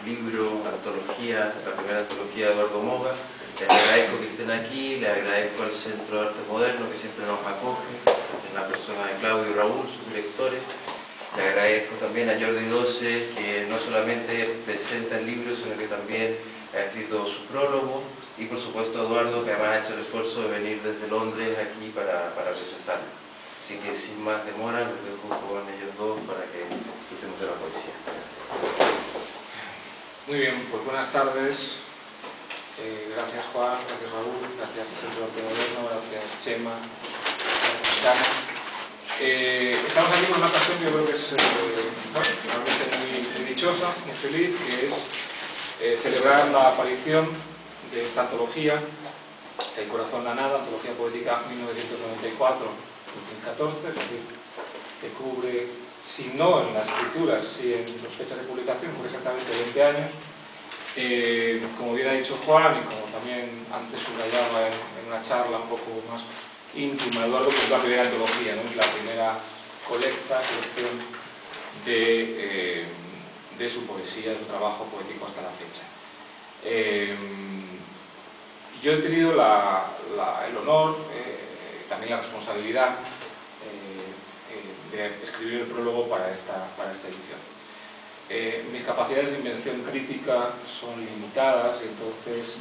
libro, antología, la primera antología de Eduardo Moga. Les agradezco que estén aquí, les agradezco al Centro de Arte Moderno que siempre nos acoge, en la persona de Claudio y Raúl, sus directores. Le agradezco también a Jordi Doce, que no solamente presenta el libro, sino que también ha escrito su prólogo, y por supuesto a Eduardo, que además ha hecho el esfuerzo de venir desde Londres aquí para presentarlo. Así que sin más demora, les dejo con ellos dos para que disfrutemos de la poesía. Gracias. Muy bien, pues buenas tardes. Gracias Juan, gracias Raúl, gracias Centro de Arte Moderno, gracias Chema, gracias Dana. Estamos aquí por una ocasión que yo creo que es realmente muy dichosa, muy feliz, que es celebrar la aparición de esta antología, El corazón, la nada, antología poética 1994-2014, es decir, que cubre, si no en las escrituras, si en las fechas de publicación, por exactamente 20 años. Como bien ha dicho Juan, y como también antes subrayaba en una charla un poco más íntima, Eduardo, pues es la primera antología, ¿no? Es la primera colecta, selección de su poesía, de su trabajo poético hasta la fecha. Yo he tenido el honor, también la responsabilidad de escribir el prólogo para esta edición. Mis capacidades de invención crítica son limitadas, y entonces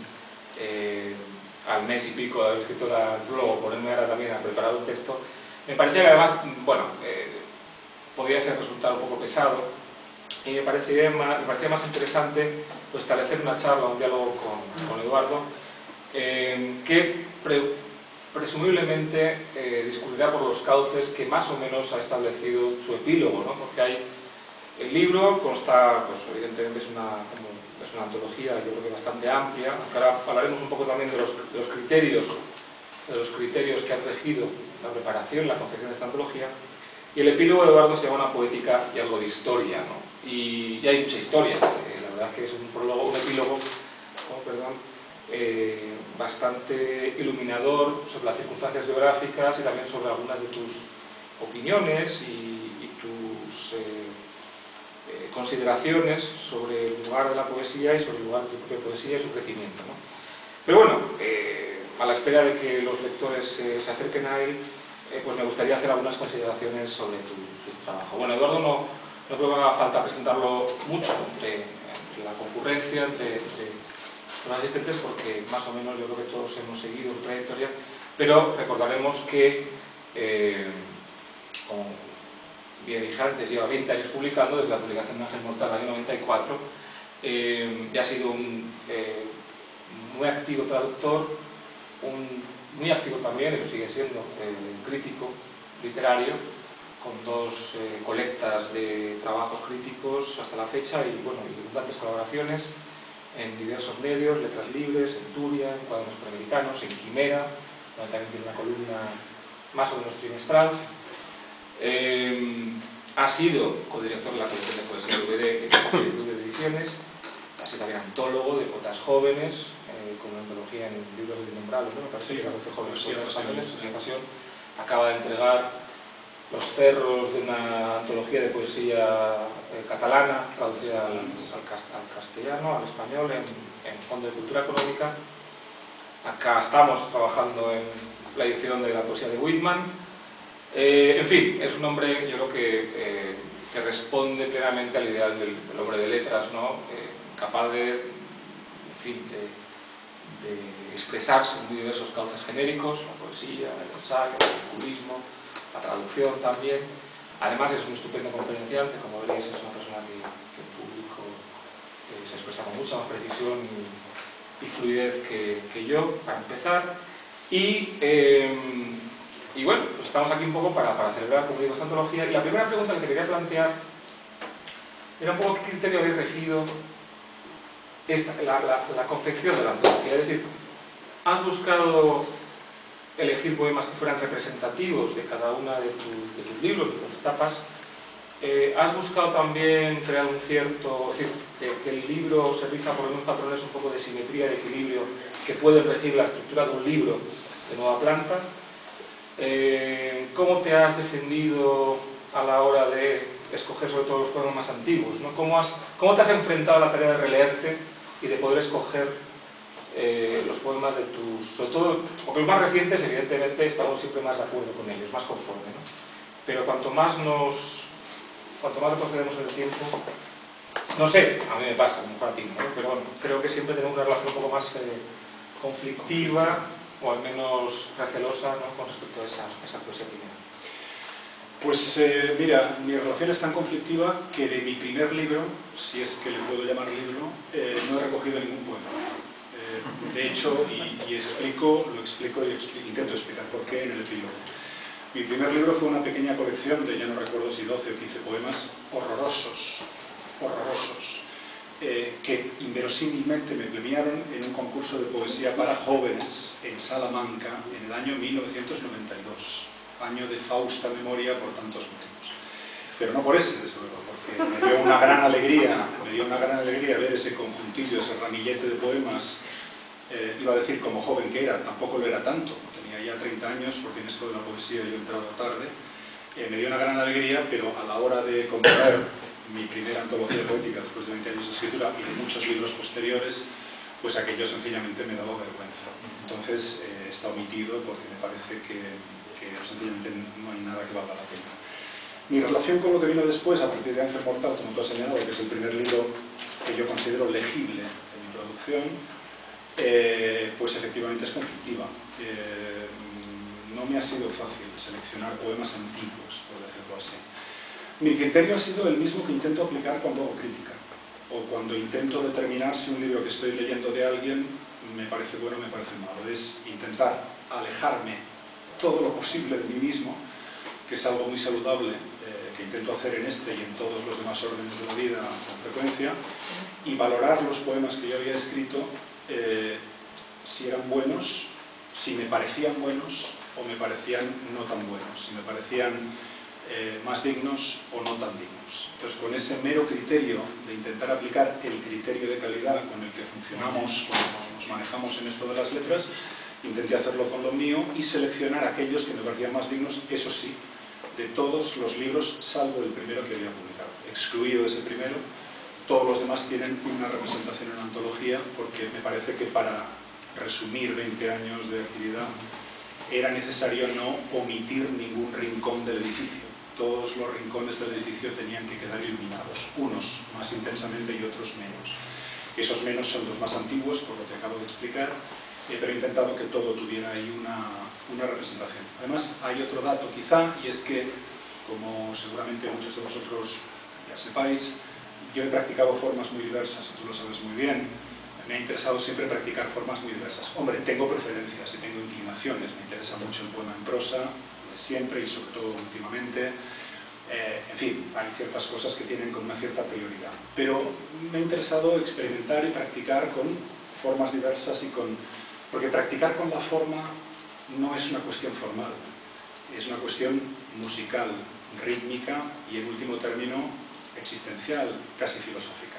al mes y pico de haber escrito el prólogo, ponerme ahora también a preparar un texto, me parecía que además, bueno, podía resultar un poco pesado, y me parecía más interesante pues, establecer una charla, un diálogo con Eduardo, que presumiblemente discurrirá por los cauces que más o menos ha establecido su epílogo, ¿no? Porque el libro consta, pues evidentemente es una antología, yo creo que bastante amplia, aunque ahora hablaremos un poco también de los criterios que han regido la preparación, la confección de esta antología. Y el epílogo de Eduardo se llama Una poética y algo de historia, ¿no? Y hay mucha historia, la verdad es que es un epílogo, bastante iluminador sobre las circunstancias biográficas y también sobre algunas de tus opiniones y tus consideraciones sobre el lugar de la poesía y sobre el lugar de tu propia poesía y su crecimiento, ¿no? Pero bueno, a la espera de que los lectores se acerquen a él, pues me gustaría hacer algunas consideraciones sobre su trabajo. Bueno, Eduardo no creo que haga falta presentarlo mucho entre la concurrencia, entre los asistentes, porque más o menos yo creo que todos hemos seguido su trayectoria, pero recordaremos que, como bien dije antes, lleva 20 años publicando, desde la publicación de Ángel Mortal en el año 94, y ha sido un muy activo traductor, muy activo también, y lo sigue siendo, crítico literario, con 2 colectas de trabajos críticos hasta la fecha y, bueno, y abundantes colaboraciones en diversos medios, Letras Libres, en Turia, en Cuadernos Panamericanos, en Quimera, donde también tiene una columna más o menos trimestral. Ha sido codirector de la colección de poesía de Ediciones, ha sido también antólogo de poetas jóvenes, con una antología en libros de innombrables, ¿no? Me parece que 12 jóvenes poetas españoles. En ocasión acaba de entregar Los cerros, de una antología de poesía catalana, traducida al castellano, al español, en Fondo de Cultura Económica. Acá estamos trabajando en la edición de la poesía de Whitman. En fin, es un hombre, yo creo que responde plenamente al ideal del hombre de letras, ¿no? Capaz de expresarse en muy diversos cauces genéricos, la poesía, el ensayo, el cubismo, la traducción también. Además es un estupendo conferenciante, como veréis es una persona que en público se expresa con mucha más precisión y fluidez que yo, para empezar. Y bueno, pues estamos aquí un poco para celebrar, como digo, esta antología. Y la primera pregunta que te quería plantear era un poco qué criterio habéis regido la confección de la antología. Es decir, ¿has buscado elegir poemas que fueran representativos de cada una de tus libros, de tus etapas? ¿Has buscado también crear un cierto... es decir, que el libro se rija por unos patrones un poco de simetría, de equilibrio, que pueden regir la estructura de un libro de Nueva Planta? ¿Cómo te has defendido a la hora de escoger sobre todo los poemas más antiguos, ¿no? ¿Cómo te has enfrentado a la tarea de releerte y de poder escoger los poemas de tus... sobre todo, porque los más recientes, evidentemente, estamos siempre más de acuerdo con ellos, más conforme, ¿no? Pero cuanto más retrocedemos en el tiempo, no sé, a mí me pasa, a lo mejor a ti, ¿no? Pero bueno, creo que siempre tenemos una relación un poco más conflictiva, o al menos recelosa, ¿no? Con respecto a esa poesía primera. Pues mira, mi relación es tan conflictiva que de mi primer libro, si es que le puedo llamar libro, no he recogido ningún poema. De hecho, intento explicar por qué en el epílogo. Mi primer libro fue una pequeña colección de, ya no recuerdo si 12 o 15 poemas horrorosos, que inverosímilmente me premiaron en un concurso de poesía para jóvenes en Salamanca en el año 1992. Año de fausta memoria por tantos motivos. Pero no por ese, desde luego, porque me dio una gran alegría ver ese conjuntillo, ese ramillete de poemas. Iba a decir como joven que era, tampoco lo era tanto, tenía ya 30 años, porque en esto de la poesía yo he entrado tarde. Me dio una gran alegría, pero a la hora de componer mi primera antología poética después de 20 años de escritura y de muchos libros posteriores, pues aquello sencillamente me daba vergüenza. Entonces está omitido porque me parece que sencillamente no hay nada que valga la pena. Mi relación con lo que vino después, a partir de Ángel Mortal, como tú has señalado, que es el primer libro que yo considero legible de mi producción, pues efectivamente es conflictiva. No me ha sido fácil seleccionar poemas antiguos, por decirlo así. Mi criterio ha sido el mismo que intento aplicar cuando hago crítica, o cuando intento determinar si un libro que estoy leyendo de alguien me parece bueno o me parece malo. Es intentar alejarme todo lo posible de mí mismo, que es algo muy saludable, que intento hacer en este y en todos los demás órdenes de la vida con frecuencia, y valorar los poemas que yo había escrito, si eran buenos, si me parecían buenos o me parecían no tan buenos, si me parecían más dignos o no tan dignos. Entonces, con ese mero criterio de intentar aplicar el criterio de calidad con el que funcionamos cuando nos manejamos en esto de las letras, intenté hacerlo con lo mío y seleccionar aquellos que me parecían más dignos, eso sí, de todos los libros, salvo el primero que había publicado. Excluido ese primero, todos los demás tienen una representación en antología, porque me parece que para resumir 20 años de actividad era necesario no omitir ningún rincón del edificio. Todos los rincones del edificio tenían que quedar iluminados, unos más intensamente y otros menos. Esos menos son los más antiguos, por lo que acabo de explicar, pero he intentado que todo tuviera ahí una representación. Además, hay otro dato quizá, y es que, como seguramente muchos de vosotros ya sepáis, yo he practicado formas muy diversas, tú lo sabes muy bien. Me ha interesado siempre practicar formas muy diversas. Hombre, tengo preferencias y tengo inclinaciones. Me interesa mucho el poema en prosa, siempre y sobre todo últimamente. En fin, hay ciertas cosas que tienen con una cierta prioridad. Pero me ha interesado experimentar y practicar con formas diversas y porque practicar con la forma no es una cuestión formal, es una cuestión musical, rítmica y, en último término, existencial, casi filosófica.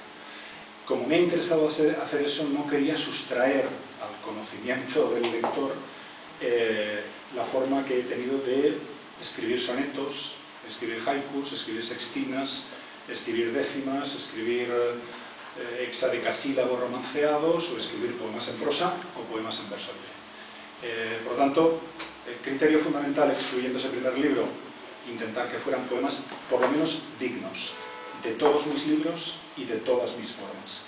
Como me ha interesado hacer eso, no quería sustraer al conocimiento del lector la forma que he tenido de escribir sonetos, escribir haikus, escribir sextinas, escribir décimas, escribir hexadecasílabos romanceados o escribir poemas en prosa o poemas en verso libre. Por lo tanto, el criterio fundamental, excluyendo ese primer libro, intentar que fueran poemas por lo menos dignos de todos mis libros y de todas mis formas.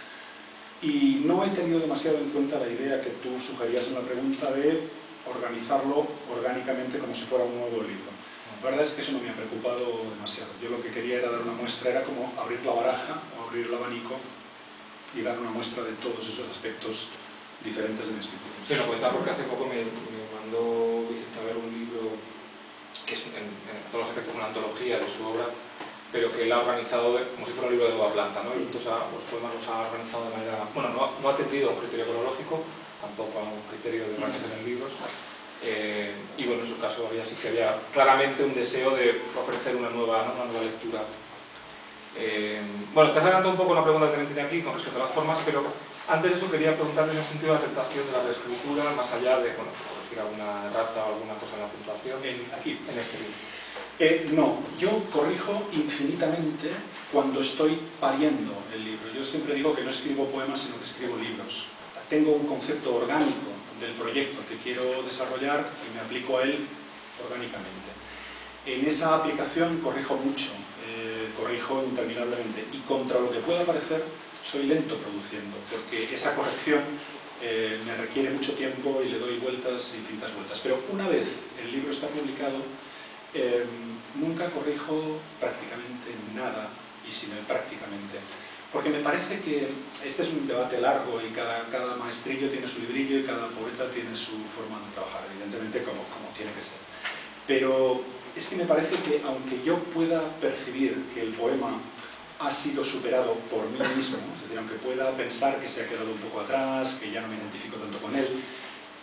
Y no he tenido demasiado en cuenta la idea que tú sugerías en la pregunta de organizarlo orgánicamente como si fuera un nuevo libro. La verdad es que eso no me ha preocupado demasiado. Yo lo que quería era dar una muestra, era como abrir la baraja o abrir el abanico y dar una muestra de todos esos aspectos diferentes de mi escritura. Sí, lo comentaba porque hace poco me mandó Vicente a ver un libro que es en todos los efectos una antología de su obra, pero que él ha organizado como si fuera un libro de nueva planta, ¿no? Y entonces los poemas los ha organizado de manera... Bueno, no ha atendido a un criterio cronológico, tampoco a un criterio de organización en libros, y bueno, en su caso sí que había claramente un deseo de ofrecer una nueva lectura. Bueno, te has adelantado un poco una pregunta que también tenía aquí con respecto a las formas, pero antes de eso quería preguntarte en el sentido de la tentación de la reescritura, más allá de, bueno, corregir alguna errata o alguna cosa en la puntuación. Aquí. En este libro. No, yo corrijo infinitamente cuando estoy pariendo el libro. Yo siempre digo que no escribo poemas, sino que escribo libros. Tengo un concepto orgánico del proyecto que quiero desarrollar y me aplico a él orgánicamente. En esa aplicación corrijo mucho, corrijo interminablemente, y contra lo que pueda parecer soy lento produciendo, porque esa corrección me requiere mucho tiempo y le doy vueltas, infinitas vueltas. Pero una vez el libro está publicado, nunca corrijo prácticamente nada, y sin el prácticamente, porque me parece que este es un debate largo y cada maestrillo tiene su librillo y cada poeta tiene su forma de trabajar, evidentemente como tiene que ser. Pero es que me parece que aunque yo pueda percibir que el poema ha sido superado por mí mismo, es decir, aunque pueda pensar que se ha quedado un poco atrás, que ya no me identifico tanto con él,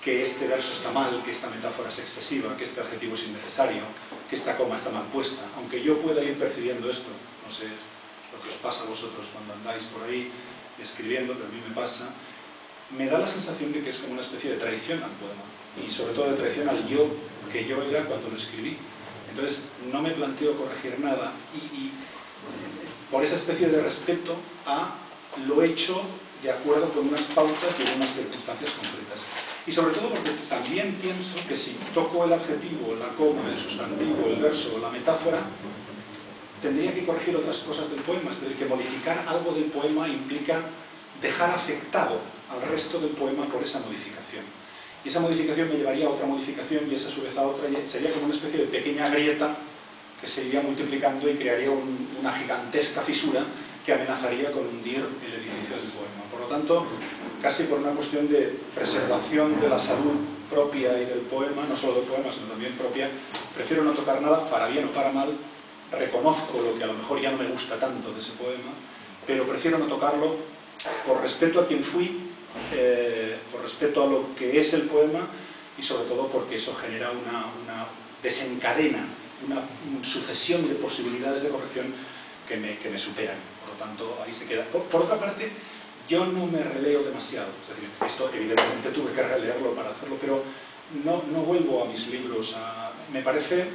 que este verso está mal, que esta metáfora es excesiva, que este adjetivo es innecesario, que esta coma está mal puesta, aunque yo pueda ir percibiendo esto, no sé lo que os pasa a vosotros cuando andáis por ahí escribiendo, pero a mí me pasa, me da la sensación de que es como una especie de traición al poema, y sobre todo de traición al yo que yo era cuando lo escribí. Entonces no me planteo corregir nada y por esa especie de respeto a lo hecho de acuerdo con unas pautas y en unas circunstancias concretas. Y sobre todo porque también pienso que si toco el adjetivo, la coma, el sustantivo, el verso o la metáfora, tendría que corregir otras cosas del poema, es decir, que modificar algo del poema implica dejar afectado al resto del poema por esa modificación. Y esa modificación me llevaría a otra modificación y esa a su vez a otra, y sería como una especie de pequeña grieta que se iría multiplicando y crearía una gigantesca fisura que amenazaría con hundir el edificio del poema. Por lo tanto, casi por una cuestión de preservación de la salud propia y del poema, no solo del poema, sino también propia, prefiero no tocar nada, para bien o para mal. Reconozco lo que a lo mejor ya no me gusta tanto de ese poema, pero prefiero no tocarlo por respeto a quien fui, por respeto a lo que es el poema y sobre todo porque eso genera desencadena una sucesión de posibilidades de corrección que me superan. Por lo tanto, ahí se queda. Por otra parte, yo no me releo demasiado. Es decir, esto evidentemente tuve que releerlo para hacerlo, pero no vuelvo a mis libros. Me parece,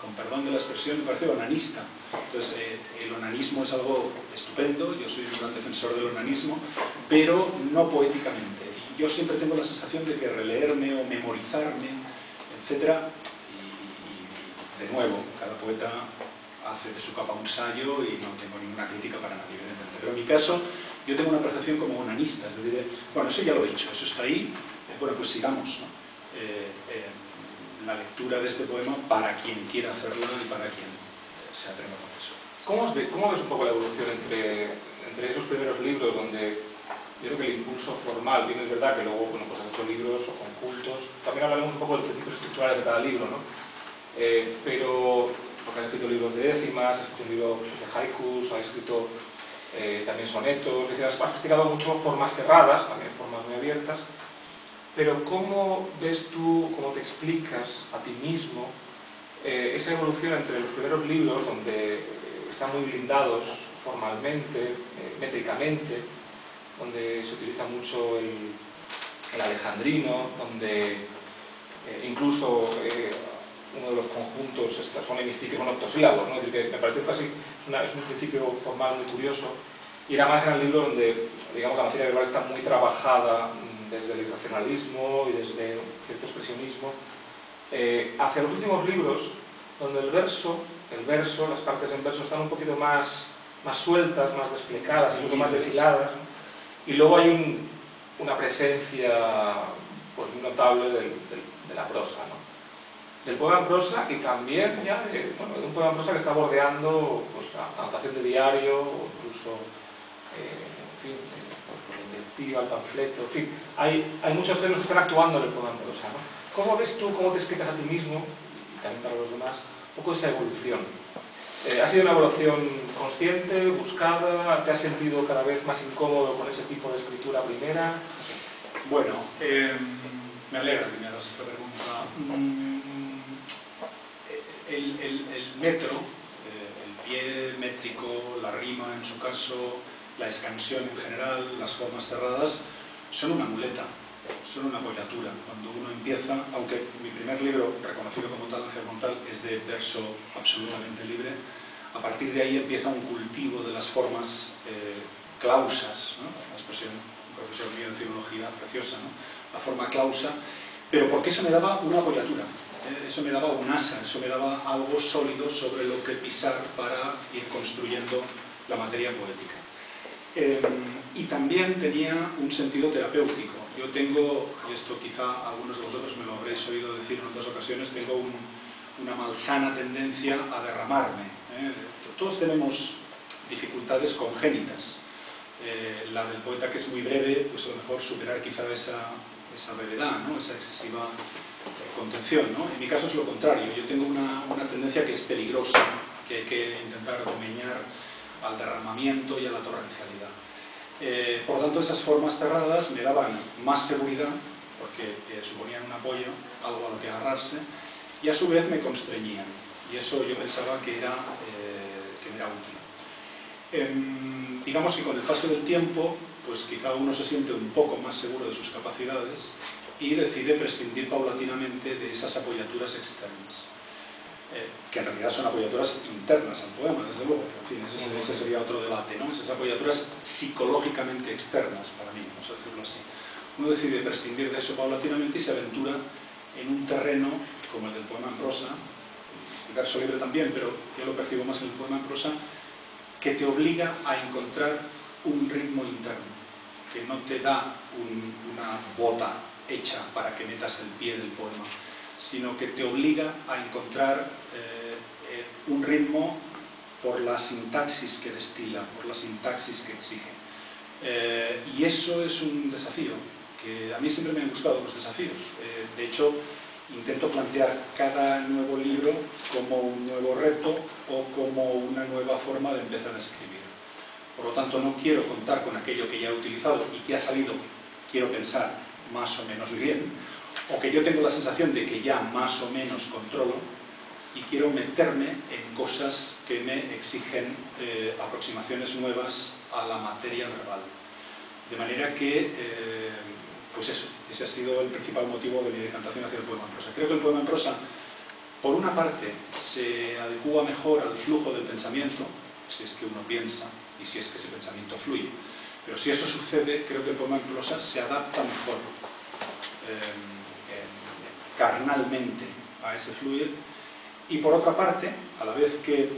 con perdón de la expresión, me parece onanista. Entonces, el onanismo es algo estupendo, yo soy un gran defensor del onanismo, pero no poéticamente. Y yo siempre tengo la sensación de que releerme o memorizarme, etcétera, de nuevo, cada poeta hace de su capa un sayo y no tengo ninguna crítica para nadie, evidentemente. Pero en mi caso, yo tengo una percepción como onanista, es decir, bueno, eso ya lo he hecho, eso está ahí, bueno, pues sigamos, ¿no? La lectura de este poema para quien quiera hacerlo y para quien se atreva con eso. ¿Cómo ves un poco la evolución entre esos primeros libros donde yo creo que el impulso formal, bien es verdad que luego, bueno, pues has hecho libros o conjuntos, también hablaremos un poco de los principios estructurales de cada libro, ¿no? Pero, porque has escrito libros de décimas, has escrito un libro de haikus, has escrito también sonetos, es decir, has practicado mucho formas cerradas, también formas muy abiertas, pero ¿cómo ves tú, cómo te explicas a ti mismo esa evolución entre los primeros libros, donde están muy blindados formalmente, métricamente, donde se utiliza mucho el alejandrino, donde incluso uno de los conjuntos son hemistípicos con octosílabos, ¿no? Es decir, que me parece casi es un principio formal muy curioso, y era más en el libro donde, digamos, la materia verbal está muy trabajada desde el irracionalismo y desde cierto expresionismo, hacia los últimos libros, donde el verso, las partes en verso están un poquito más sueltas, más desflecadas, incluso más deshiladas, ¿no? Y luego hay una presencia pues, muy notable de la prosa, ¿no? Del poema en prosa y también ya de un poema en prosa que está bordeando pues, la anotación de diario, o incluso, en fin, pues, la invectiva, el panfleto, en fin, hay muchos temas que están actuando en el poema en prosa, ¿no? ¿Cómo ves tú, cómo te explicas a ti mismo, y también para los demás, un poco esa evolución? ¿Ha sido una evolución consciente, buscada? ¿Te has sentido cada vez más incómodo con ese tipo de escritura primera? No sé. Bueno, me alegra que me hagas esta pregunta. El metro, el pie métrico, la rima en su caso, la escansión en general, las formas cerradas, son una muleta. son una apoyatura. Cuando uno empieza, aunque mi primer libro, reconocido como tal, Ángel Montal, es de verso absolutamente libre, a partir de ahí empieza un cultivo de las formas clausas, ¿no? La expresión, un profesor mío de filología preciosa, ¿no? La forma clausa, pero porque eso me daba una apoyatura, eso me daba un asa, eso me daba algo sólido sobre lo que pisar para ir construyendo la materia poética. Y también tenía un sentido terapéutico. Yo tengo, y esto quizá algunos de vosotros me lo habréis oído decir en otras ocasiones, tengo una malsana tendencia a derramarme. Todos tenemos dificultades congénitas. La del poeta, que es muy breve, pues a lo mejor superar quizá esa brevedad, ¿no? Esa excesiva contención, ¿no? En mi caso es lo contrario. Yo tengo una tendencia que es peligrosa, que hay que intentar domeñar al derramamiento y a la torrencialidad. Por lo tanto, esas formas cerradas me daban más seguridad, porque suponían un apoyo, algo a lo que agarrarse, y a su vez me constreñían. Y eso yo pensaba que era útil. Digamos que con el paso del tiempo, pues quizá uno se siente un poco más seguro de sus capacidades y decide prescindir paulatinamente de esas apoyaturas externas. Que en realidad son apoyaturas internas al poema, desde luego, en fin, ese sería otro debate, ¿no? Esas apoyaturas psicológicamente externas para mí, vamos a decirlo así. Uno decide prescindir de eso paulatinamente y se aventura en un terreno como el del poema en prosa, el verso libre también, pero yo lo percibo más en el poema en prosa, que te obliga a encontrar un ritmo interno, que no te da una bota hecha para que metas el pie del poema, sino que te obliga a encontrar un ritmo por la sintaxis que destila, por la sintaxis que exige. Y eso es un desafío, que a mí siempre me han gustado los desafíos. De hecho, intento plantear cada nuevo libro como un nuevo reto o como una nueva forma de empezar a escribir. Por lo tanto, no quiero contar con aquello que ya he utilizado y que ha salido, quiero pensar, más o menos bien, o que yo tengo la sensación de que ya más o menos controlo, y quiero meterme en cosas que me exigen aproximaciones nuevas a la materia verbal. De manera que, pues eso, ese ha sido el principal motivo de mi decantación hacia el poema en prosa. Creo que el poema en prosa, por una parte, se adecúa mejor al flujo del pensamiento, si es que uno piensa y si es que ese pensamiento fluye. Pero si eso sucede, creo que el poema en prosa se adapta mejor carnalmente a ese fluir, y por otra parte, a la vez que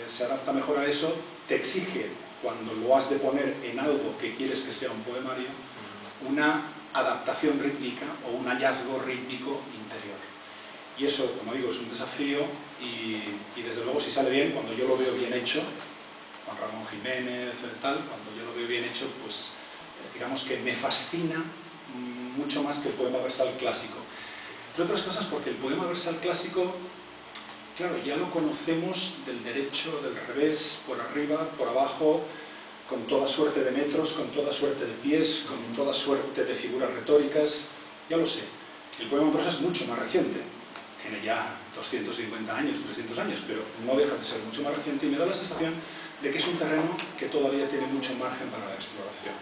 se adapta mejor a eso, te exige, cuando lo has de poner en algo que quieres que sea un poemario, una adaptación rítmica o un hallazgo rítmico interior. Y eso, como digo, es un desafío, y desde luego si sale bien, cuando yo lo veo bien hecho, Juan Ramón Jiménez, tal, cuando yo lo veo bien hecho, pues digamos que me fascina mucho más que el poema versal clásico. Entre otras cosas porque el poema versal clásico, claro, ya lo conocemos del derecho, del revés, por arriba, por abajo, con toda suerte de metros, con toda suerte de pies, con toda suerte de figuras retóricas, ya lo sé. El poema en prosa es mucho más reciente, tiene ya 250 años, 300 años, pero no deja de ser mucho más reciente, y me da la sensación de que es un terreno que todavía tiene mucho margen para la exploración.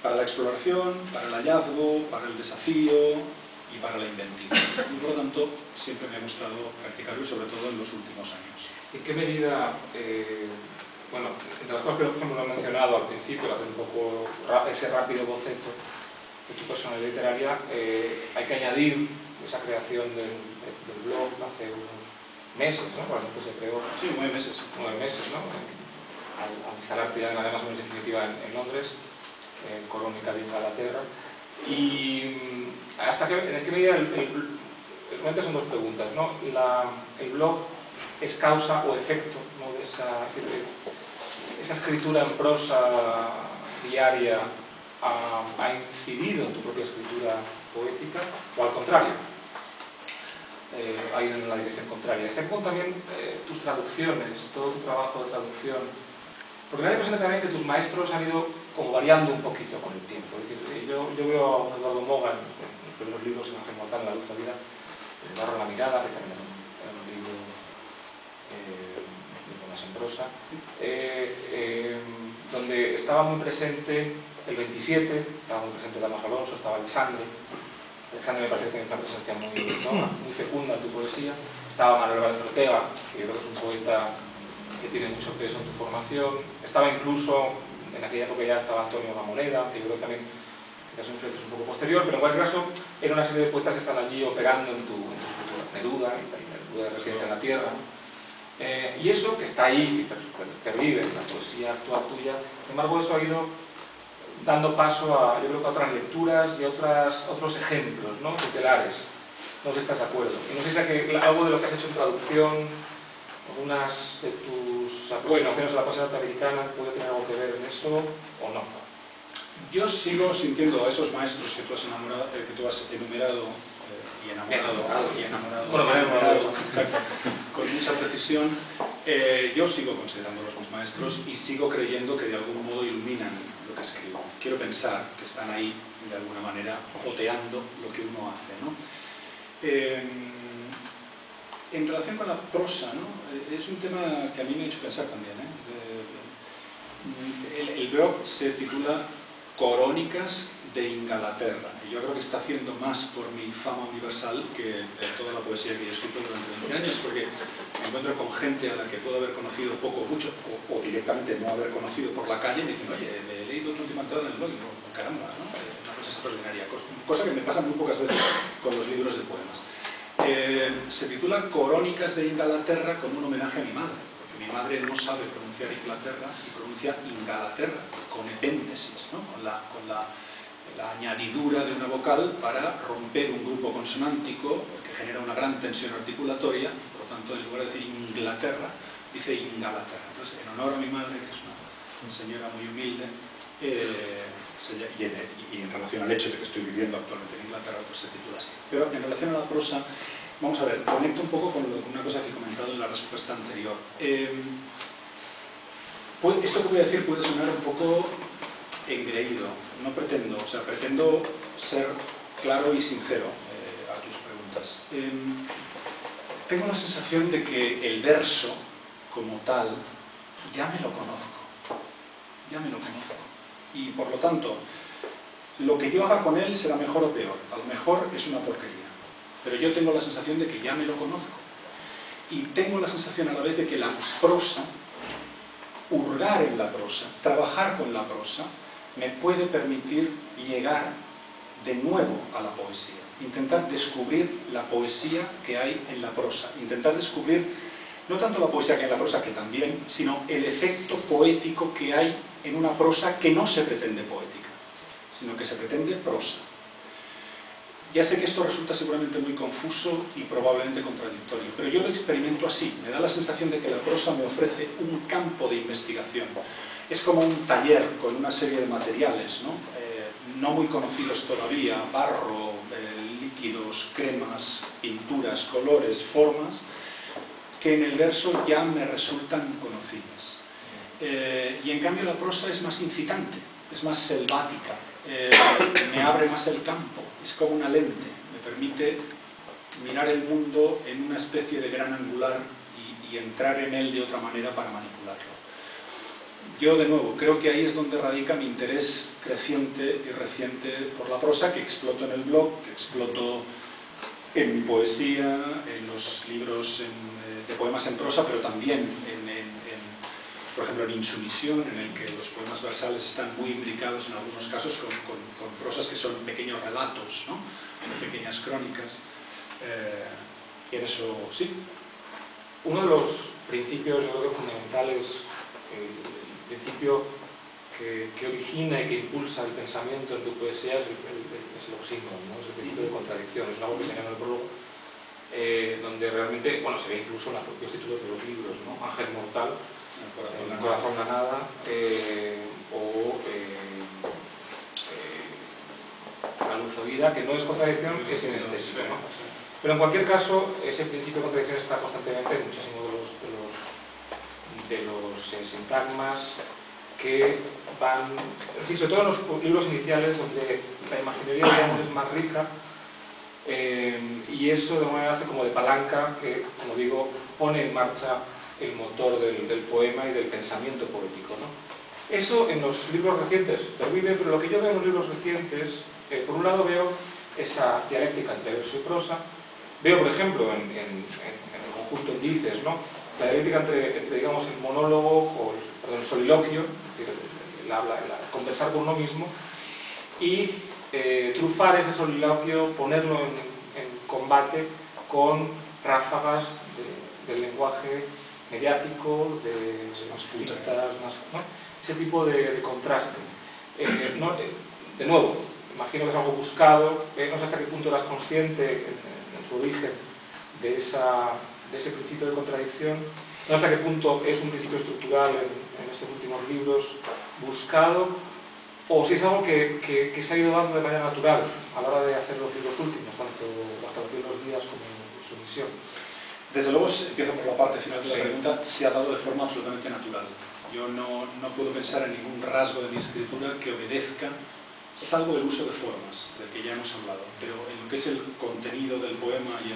Para la exploración, para el hallazgo, para el desafío y para la inventiva. Y por lo tanto, siempre me ha gustado practicarlo, y sobre todo en los últimos años. ¿En qué medida, bueno, entre las cosas que hemos mencionado al principio, hacer un poco ese rápido boceto de tu personalidad literaria, hay que añadir esa creación del blog hace unos meses, ¿no? Probablemente se creó... Sí, 9 meses. 9 meses, ¿no? Al instalarte ya de manera más o menos definitiva en Londres, en Crónica de Inglaterra. Y ¿en qué medida realmente son dos preguntas, ¿no? ¿El blog es causa o efecto, ¿no? de esa escritura en prosa diaria ha incidido en tu propia escritura poética, o al contrario, ha ido en la dirección contraria? Está también tus traducciones, todo tu trabajo de traducción, porque me da la impresión también que tus maestros han ido como variando un poquito con el tiempo. Es decir, yo veo a un Eduardo Moga en los primeros libros, en Ángel Montal, en La luz de vida, Barro la mirada, que también era un libro de poemas en prosa. donde estaba muy presente el 27, estaba muy presente Damaso Alonso, estaba Alexandre. Alexandre me parece que tiene una presencia muy fecunda en tu poesía. Estaba Manuel Álvarez Ortega, que yo creo que es un poeta que tiene mucho peso en tu formación. Estaba incluso, en aquella época ya estaba Antonio Gamoneda, que yo creo que también quizás una influencia un poco posterior, pero en cualquier caso era una serie de poetas que están allí operando en tu escritura. Neruda, Neruda de Residencia en la Tierra. Y eso, que está ahí, que pervive en la poesía actual tuya, sin embargo eso ha ido dando paso a, yo creo que a otras lecturas y a otros ejemplos, ¿no?, tutelares. No sé si estás de acuerdo. Y no sé si algo de lo que has hecho en traducción, algunas de tus aproximaciones a la poesía norteamericana puede tener algo que ver en eso o no. Yo sigo sintiendo a esos maestros que tú has enumerado exacto, con mucha precisión. Yo sigo considerándolos mis maestros y sigo creyendo que de algún modo iluminan lo que escribo. Quiero pensar que están ahí de alguna manera oteando lo que uno hace, ¿no? En relación con la prosa, ¿no?, es un tema que a mí me ha hecho pensar también, ¿eh? El blog se titula Crónicas de Inglaterra, y yo creo que está haciendo más por mi fama universal que toda la poesía que yo he escrito durante 20 años, porque me encuentro con gente a la que puedo haber conocido poco o mucho, o directamente no haber conocido por la calle, y me dicen, oye, me he leído tu última entrada en el blog, y digo, caramba, ¿no? Una cosa extraordinaria, cosa que me pasa muy pocas veces con los libros de poemas. Se titula Crónicas de Inglaterra como un homenaje a mi madre, porque mi madre no sabe pronunciar Inglaterra y pronuncia Inglaterra, con epéntesis, ¿no?, con la añadidura de una vocal para romper un grupo consonántico que genera una gran tensión articulatoria, y por lo tanto en lugar de decir Inglaterra, dice Inglaterra. Entonces, en honor a mi madre, que es una señora muy humilde, y en relación al hecho de que estoy viviendo actualmente en Inglaterra, pues se titula así. Pero en relación a la prosa, vamos a ver, conecto un poco con una cosa que he comentado en la respuesta anterior. Esto que voy a decir puede sonar un poco engreído, no pretendo, o sea, pretendo ser claro y sincero a tus preguntas. Tengo la sensación de que el verso, como tal, ya me lo conozco, y por lo tanto, lo que yo haga con él será mejor o peor, a lo mejor es una porquería, pero yo tengo la sensación de que ya me lo conozco, y tengo la sensación a la vez de que la prosa, hurgar en la prosa, trabajar con la prosa, me puede permitir llegar de nuevo a la poesía, intentar descubrir la poesía que hay en la prosa, intentar descubrir no tanto la poesía que hay en la prosa, que también, sino el efecto poético que hay en una prosa que no se pretende poética, sino que se pretende prosa. Ya sé que esto resulta seguramente muy confuso y probablemente contradictorio, pero yo lo experimento así. Me da la sensación de que la prosa me ofrece un campo de investigación. Es como un taller con una serie de materiales, ¿no? No muy conocidos todavía, barro, líquidos, cremas, pinturas, colores, formas, que en el verso ya me resultan conocidas. Y en cambio la prosa es más incitante, es más selvática, me abre más el campo, es como una lente, me permite mirar el mundo en una especie de gran angular y entrar en él de otra manera para manipularlo. Yo, de nuevo, creo que ahí es donde radica mi interés creciente y reciente por la prosa, que exploto en el blog, que exploto en mi poesía, en los libros de poemas en prosa, pero también por ejemplo, en Insumisión, en el que los poemas versales están muy imbricados en algunos casos con prosas que son pequeños relatos, ¿no?, pequeñas crónicas. Y en eso, sí. Uno de los principios, yo creo que fundamentales, el principio que origina y que impulsa el pensamiento en tu poesía es el oxímoron, ¿no?, es el principio de contradicción, es algo que se llama en el prólogo, donde realmente, bueno, se ve incluso en los propios títulos de los libros, ¿no?, Ángel Mortal, El corazón de nada, La luz oída, que no es contradicción, es sinestésico, ¿no? Pero en cualquier caso, ese principio de contradicción está constantemente en muchísimos de los sintagmas que van, en fin, sobre todo en los libros iniciales, donde la imaginería, digamos, es más rica, y eso de alguna manera hace como de palanca que, como digo, pone en marcha el motor del poema y del pensamiento poético, ¿no? Eso en los libros recientes pervive, pero lo que yo veo en los libros recientes, por un lado veo esa dialéctica entre verso y prosa, veo, por ejemplo, en el conjunto Índices, ¿no?, la dialéctica entre digamos, el monólogo, el soliloquio, es decir, el conversar con uno mismo, y trufar ese soliloquio, ponerlo en combate con ráfagas del lenguaje mediático, de citas, ¿no?, ese tipo de contraste. De nuevo, imagino que es algo buscado, no sé hasta qué punto eras consciente en su origen de ese principio de contradicción, no sé hasta qué punto es un principio estructural en estos últimos libros buscado, o si es algo que se ha ido dando de manera natural a la hora de hacer los libros últimos, tanto hasta los libros días como su misión. Desde luego, empiezo por la parte final de la pregunta, se ha dado de forma absolutamente natural. Yo no puedo pensar en ningún rasgo de mi escritura que obedezca, salvo el uso de formas, del que ya hemos hablado, pero en lo que es el contenido del poema y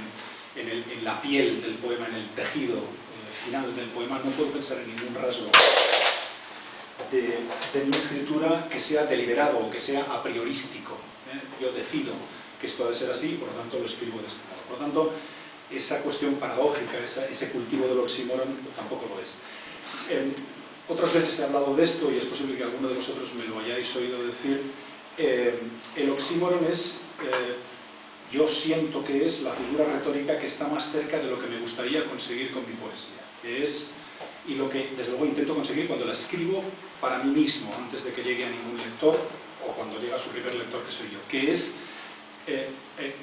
en la piel del poema, en el tejido final del poema, no puedo pensar en ningún rasgo de mi escritura que sea deliberado o que sea a priorístico. Yo decido que esto ha de ser así y por lo tanto lo escribo de este modo. Por lo tanto, esa cuestión paradójica, ese cultivo del oxímoron, tampoco lo es. Otras veces he hablado de esto y es posible que alguno de vosotros me lo hayáis oído decir. El oxímoron es, yo siento que es la figura retórica que está más cerca de lo que me gustaría conseguir con mi poesía, que es, y lo que desde luego intento conseguir cuando la escribo para mí mismo, antes de que llegue a ningún lector, o cuando llega a su primer lector, que soy yo, que es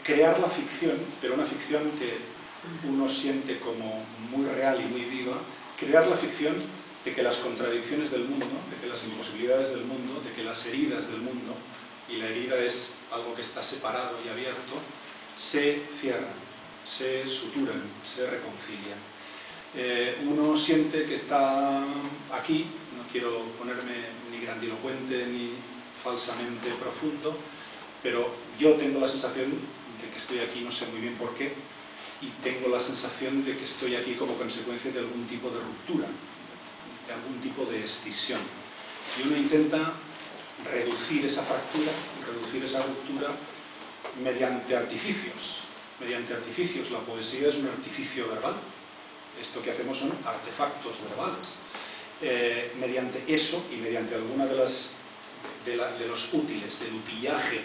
crear la ficción, pero una ficción que uno siente como muy real y muy viva, crear la ficción de que las contradicciones del mundo, de que las imposibilidades del mundo, de que las heridas del mundo, y la herida es algo que está separado y abierto, se cierran, se suturan, se reconcilian. Uno siente que está aquí, no quiero ponerme ni grandilocuente ni falsamente profundo, pero yo tengo la sensación de que estoy aquí, no sé muy bien por qué, y tengo la sensación de que estoy aquí como consecuencia de algún tipo de ruptura, de algún tipo de escisión. Y uno intenta reducir esa fractura, reducir esa ruptura mediante artificios. Mediante artificios. La poesía es un artificio verbal. Esto que hacemos son artefactos verbales. Mediante eso y mediante alguna de los útiles, del utillaje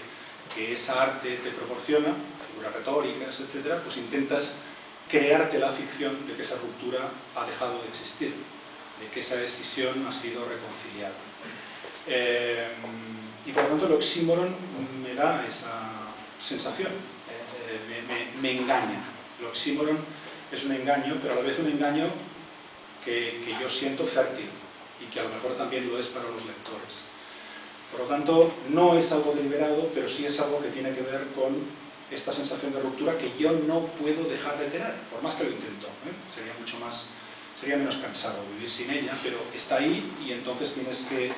que esa arte te proporciona, figuras retóricas, etc., pues intentas crearte la ficción de que esa ruptura ha dejado de existir, de que esa escisión ha sido reconciliada. Y por lo tanto el oxímoron me da esa sensación, me engaña. El oxímoron es un engaño, pero a la vez un engaño que yo siento fértil y que a lo mejor también lo es para los lectores. Por lo tanto, no es algo deliberado, pero sí es algo que tiene que ver con esta sensación de ruptura que yo no puedo dejar de tener, por más que lo intento. Sería menos cansado vivir sin ella, pero está ahí y entonces tienes que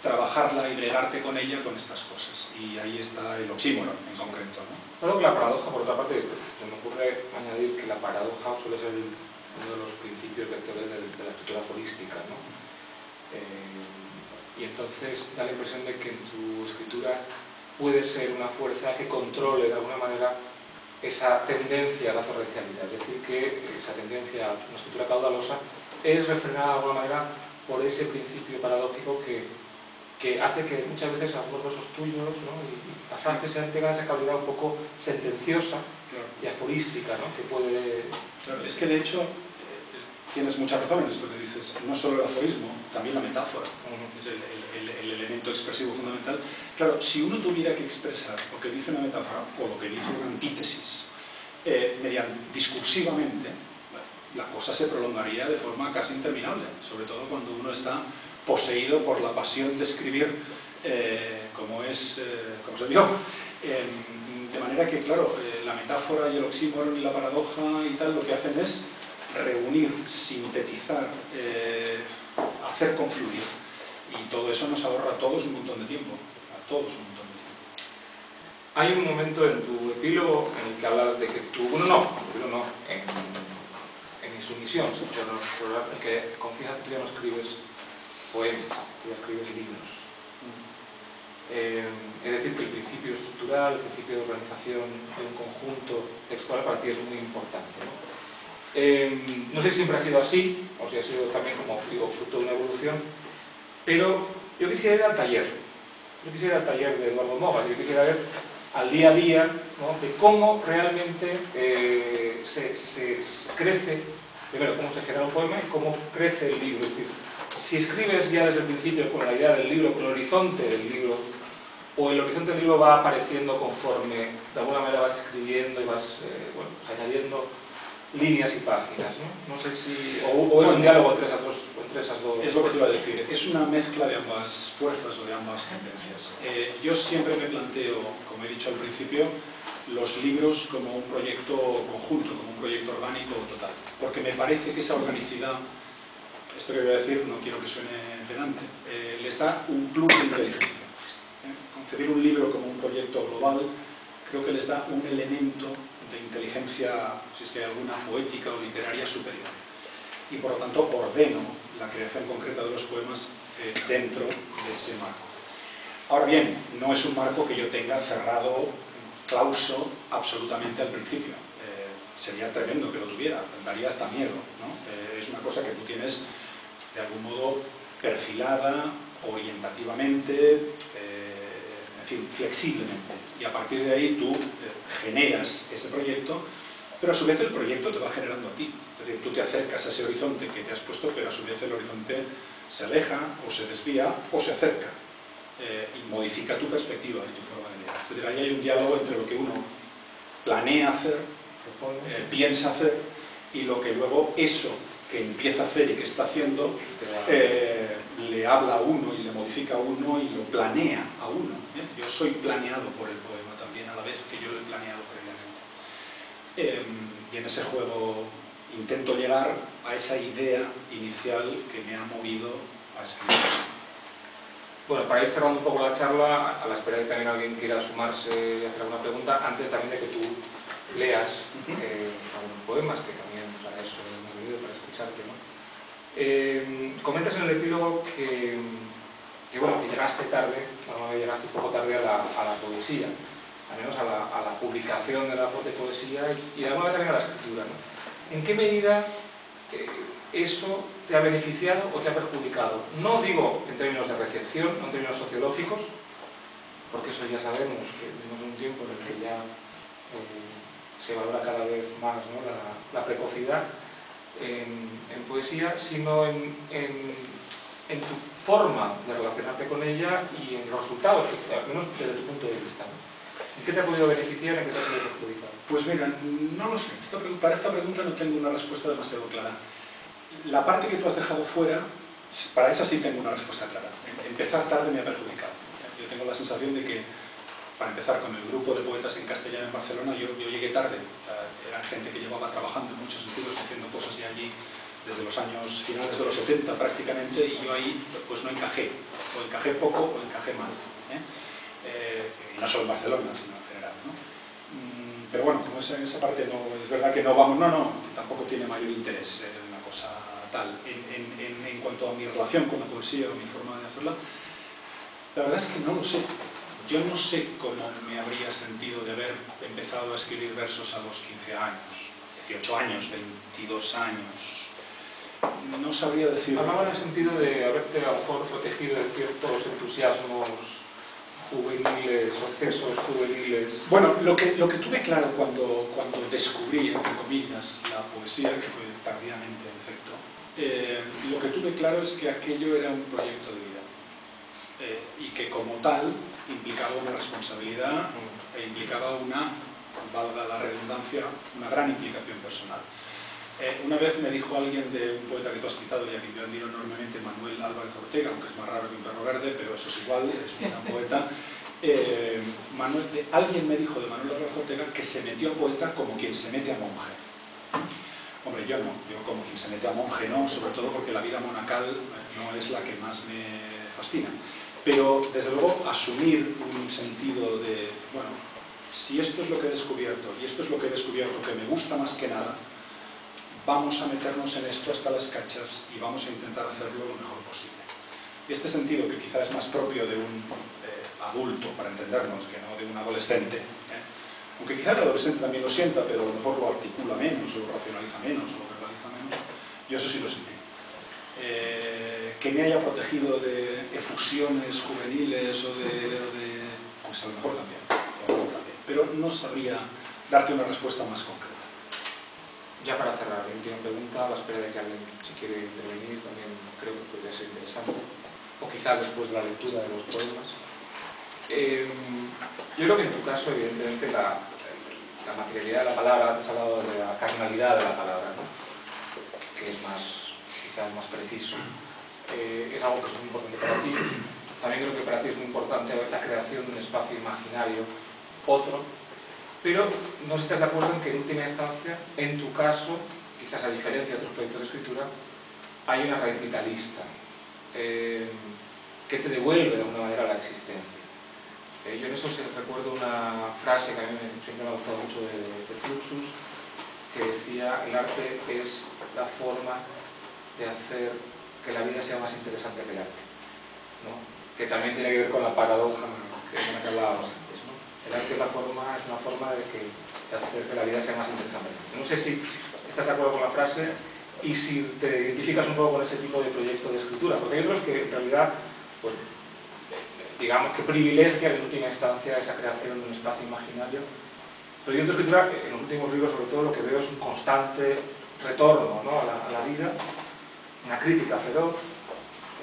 trabajarla y bregarte con ella, con estas cosas. Y ahí está el oxímoron en concreto, ¿no? Claro que la paradoja, por otra parte, se me ocurre añadir que la paradoja suele ser uno de los principios vectores de la escritura aforística, ¿no? Y entonces da la impresión de que en tu escritura puede ser una fuerza que controle de alguna manera esa tendencia a la torrencialidad, es decir, que esa tendencia a una escritura caudalosa es refrenada de alguna manera por ese principio paradójico que hace que muchas veces algunos versos tuyos, ¿no?, y pasajes tengan esa calidad un poco sentenciosa, claro, y aforística, ¿no?, que puede... Claro, es que de hecho tienes mucha razón en esto que dices, no solo el aforismo, también la metáfora, es el elemento expresivo fundamental. Claro, si uno tuviera que expresar lo que dice una metáfora o lo que dice una antítesis discursivamente, la cosa se prolongaría de forma casi interminable, sobre todo cuando uno está poseído por la pasión de escribir como se dio. De manera que, claro, la metáfora y el oxímoron y la paradoja y tal, lo que hacen es reunir, sintetizar, hacer confluir. Y todo eso nos ahorra a todos un montón de tiempo. A todos un montón de tiempo. Hay un momento en tu epílogo en el que hablas de que tú... en Insumisión, en el que confías que tú ya no escribes poemas, tú ya escribes libros. Es decir, que el principio estructural, el principio de organización de un conjunto textual para ti es muy importante, ¿no? No sé si siempre ha sido así, o si ha sido también, como digo, fruto de una evolución, pero yo quisiera ir al taller. Yo quisiera ir al taller de Eduardo Moga, yo quisiera ver al día a día, ¿no?, de cómo realmente se crece, primero, cómo se genera un poema y cómo crece el libro. Es decir, si escribes ya desde el principio con la idea del libro, con el horizonte del libro, o el horizonte del libro va apareciendo conforme de alguna manera vas escribiendo y vas bueno, pues añadiendo líneas y páginas, ¿no? No sé si... o es un diálogo entre esas dos... Es lo que te iba a decir, es una mezcla de ambas fuerzas o de ambas tendencias. Yo siempre me planteo, como he dicho al principio, los libros como un proyecto conjunto, como un proyecto orgánico total, porque me parece que esa organicidad, esto que voy a decir no quiero que suene pedante, les da un plus de inteligencia. Concebir un libro como un proyecto global creo que les da un elemento de inteligencia, si es que hay alguna, poética o literaria superior. Y por lo tanto ordeno la creación concreta de los poemas dentro de ese marco. Ahora bien, no es un marco que yo tenga cerrado, clauso, absolutamente al principio. Sería tremendo que lo tuviera, daría hasta miedo, ¿no? Es una cosa que tú tienes de algún modo perfilada, orientativamente, en fin, flexiblemente. Y a partir de ahí tú generas ese proyecto, pero a su vez el proyecto te va generando a ti. Es decir, tú te acercas a ese horizonte que te has puesto, pero a su vez el horizonte se aleja, o se desvía, o se acerca. Y modifica tu perspectiva y tu forma de mirar. Es decir, ahí hay un diálogo entre lo que uno planea hacer, piensa hacer, y lo que luego eso que empieza a hacer y que está haciendo le habla a uno y le modifica a uno y lo planea a uno. Yo soy planeado por el poema también, a la vez que yo lo he planeado previamente. Y en ese juego intento llegar a esa idea inicial que me ha movido a escribir. Bueno, para ir cerrando un poco la charla, a la espera de que también alguien quiera sumarse y hacer alguna pregunta, antes también de que tú leas algunos poemas, que también para eso hemos venido, para escucharte, ¿no? Comentas en el epílogo que bueno, que llegaste tarde, no, llegaste un poco tarde a la poesía, al menos a la publicación de poesía y de alguna manera también a la escritura, ¿no? ¿En qué medida eso te ha beneficiado o te ha perjudicado? No digo en términos de recepción, no en términos sociológicos, porque eso ya sabemos que vivimos en un tiempo en el que ya se valora cada vez más, ¿no?, la precocidad en poesía, sino en tu forma de relacionarte con ella y en los resultados, al menos desde tu punto de vista, ¿no? ¿En qué te ha podido beneficiar, en qué te ha podido perjudicar? Pues mira, no lo sé. Para esta pregunta no tengo una respuesta demasiado clara. La parte que tú has dejado fuera, para esa sí tengo una respuesta clara. Empezar tarde me ha perjudicado. Yo tengo la sensación de que, para empezar, con el grupo de poetas en castellano en Barcelona, yo llegué tarde. Eran gente que llevaba trabajando en muchos sentidos, haciendo cosas ya allí desde los años finales de los 70 prácticamente, y yo ahí pues no encajé. O encajé poco o encajé mal. Y no solo en Barcelona, sino en general, ¿no? Pero bueno, como en esa parte no, es verdad que no vamos, tampoco tiene mayor interés una cosa tal. En cuanto a mi relación con la poesía o mi forma de hacerla, la verdad es que no lo sé. Yo no sé cómo me habría sentido de haber empezado a escribir versos a los 15 años, 18 años, 22 años. No sabría decir. Hablaba en el sentido de haberte a lo mejor protegido de ciertos entusiasmos juveniles o excesos juveniles. Bueno, lo que tuve claro cuando descubrí, entre comillas, la poesía, que fue tardíamente en efecto, lo que tuve claro es que aquello era un proyecto de vida y que como tal implicaba una responsabilidad e implicaba una, valga la redundancia, una gran implicación personal. Una vez me dijo alguien de un poeta que tú has citado y a quien yo admiro enormemente, Manuel Álvarez Ortega, aunque es más raro que un perro verde, pero eso es igual, es un gran poeta. Alguien me dijo de Manuel Álvarez Ortega que se metió a poeta como quien se mete a monje. Hombre, yo no, yo como quien se mete a monje no, sobre todo porque la vida monacal no es la que más me fascina. Pero, desde luego, asumir un sentido de, bueno, si esto es lo que he descubierto y esto es lo que he descubierto que me gusta más que nada, vamos a meternos en esto hasta las cachas y vamos a intentar hacerlo lo mejor posible. Y este sentido, que quizá es más propio de un adulto, para entendernos, que no de un adolescente, aunque quizá el adolescente también lo sienta, pero a lo mejor lo articula menos, o lo racionaliza menos, o lo verbaliza menos, yo eso sí lo sentí. Que me haya protegido de efusiones juveniles o de pues a lo mejor también, pero no sabría darte una respuesta más concreta. Ya para cerrar, la última pregunta, a la espera de que alguien, si quiere intervenir, también creo que podría ser interesante, o quizás después de la lectura de los poemas. Yo creo que en tu caso, evidentemente, la materialidad de la palabra, te has hablado de la carnalidad de la palabra, ¿no? Que es más, quizás más preciso. Es algo que es muy importante para ti. También creo que para ti es muy importante la creación de un espacio imaginario, otro, pero no sé si estás de acuerdo en que en última instancia, en tu caso, quizás a diferencia de otros proyectos de escritura, hay una raíz vitalista que te devuelve de alguna manera a la existencia. Yo en eso recuerdo una frase que a mí siempre me ha gustado mucho de Fluxus, que decía: el arte es la forma de hacer que la vida sea más interesante que el arte, ¿no? Que también tiene que ver con la paradoja con la que hablábamos antes, ¿no? El arte es una forma de hacer que la vida sea más interesante. No sé si estás de acuerdo con la frase y si te identificas un poco con ese tipo de proyecto de escritura, porque hay otros que en realidad, pues, digamos que privilegian en última instancia esa creación de un espacio imaginario. Pero yo en escritura, en los últimos libros sobre todo, lo que veo es un constante retorno, ¿no? a la vida, una crítica feroz.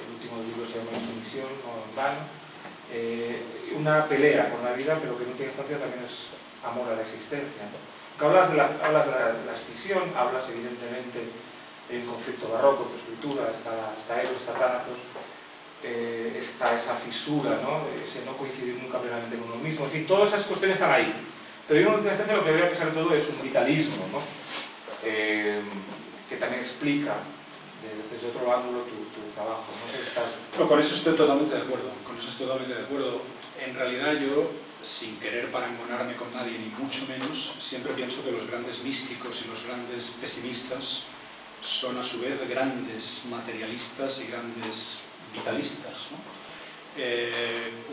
El último libro se llama Insumisión, no en vano, una pelea con la vida, pero que en última instancia también es amor a la existencia, ¿no? Que hablas de la escisión, hablas evidentemente de un conflicto barroco, de escultura, está Eros, está Tánatos, está esa fisura, ¿no? Ese no coincidir nunca plenamente con uno mismo, en fin, todas esas cuestiones están ahí. Pero yo en última instancia lo que veo a pesar de todo es un vitalismo, ¿no? Que también explica desde otro ángulo tu trabajo, ¿no? No, con eso estoy totalmente de acuerdo, En realidad yo, sin querer parangonarme con nadie, ni mucho menos, siempre pienso que los grandes místicos y los grandes pesimistas son a su vez grandes materialistas y grandes vitalistas, ¿no?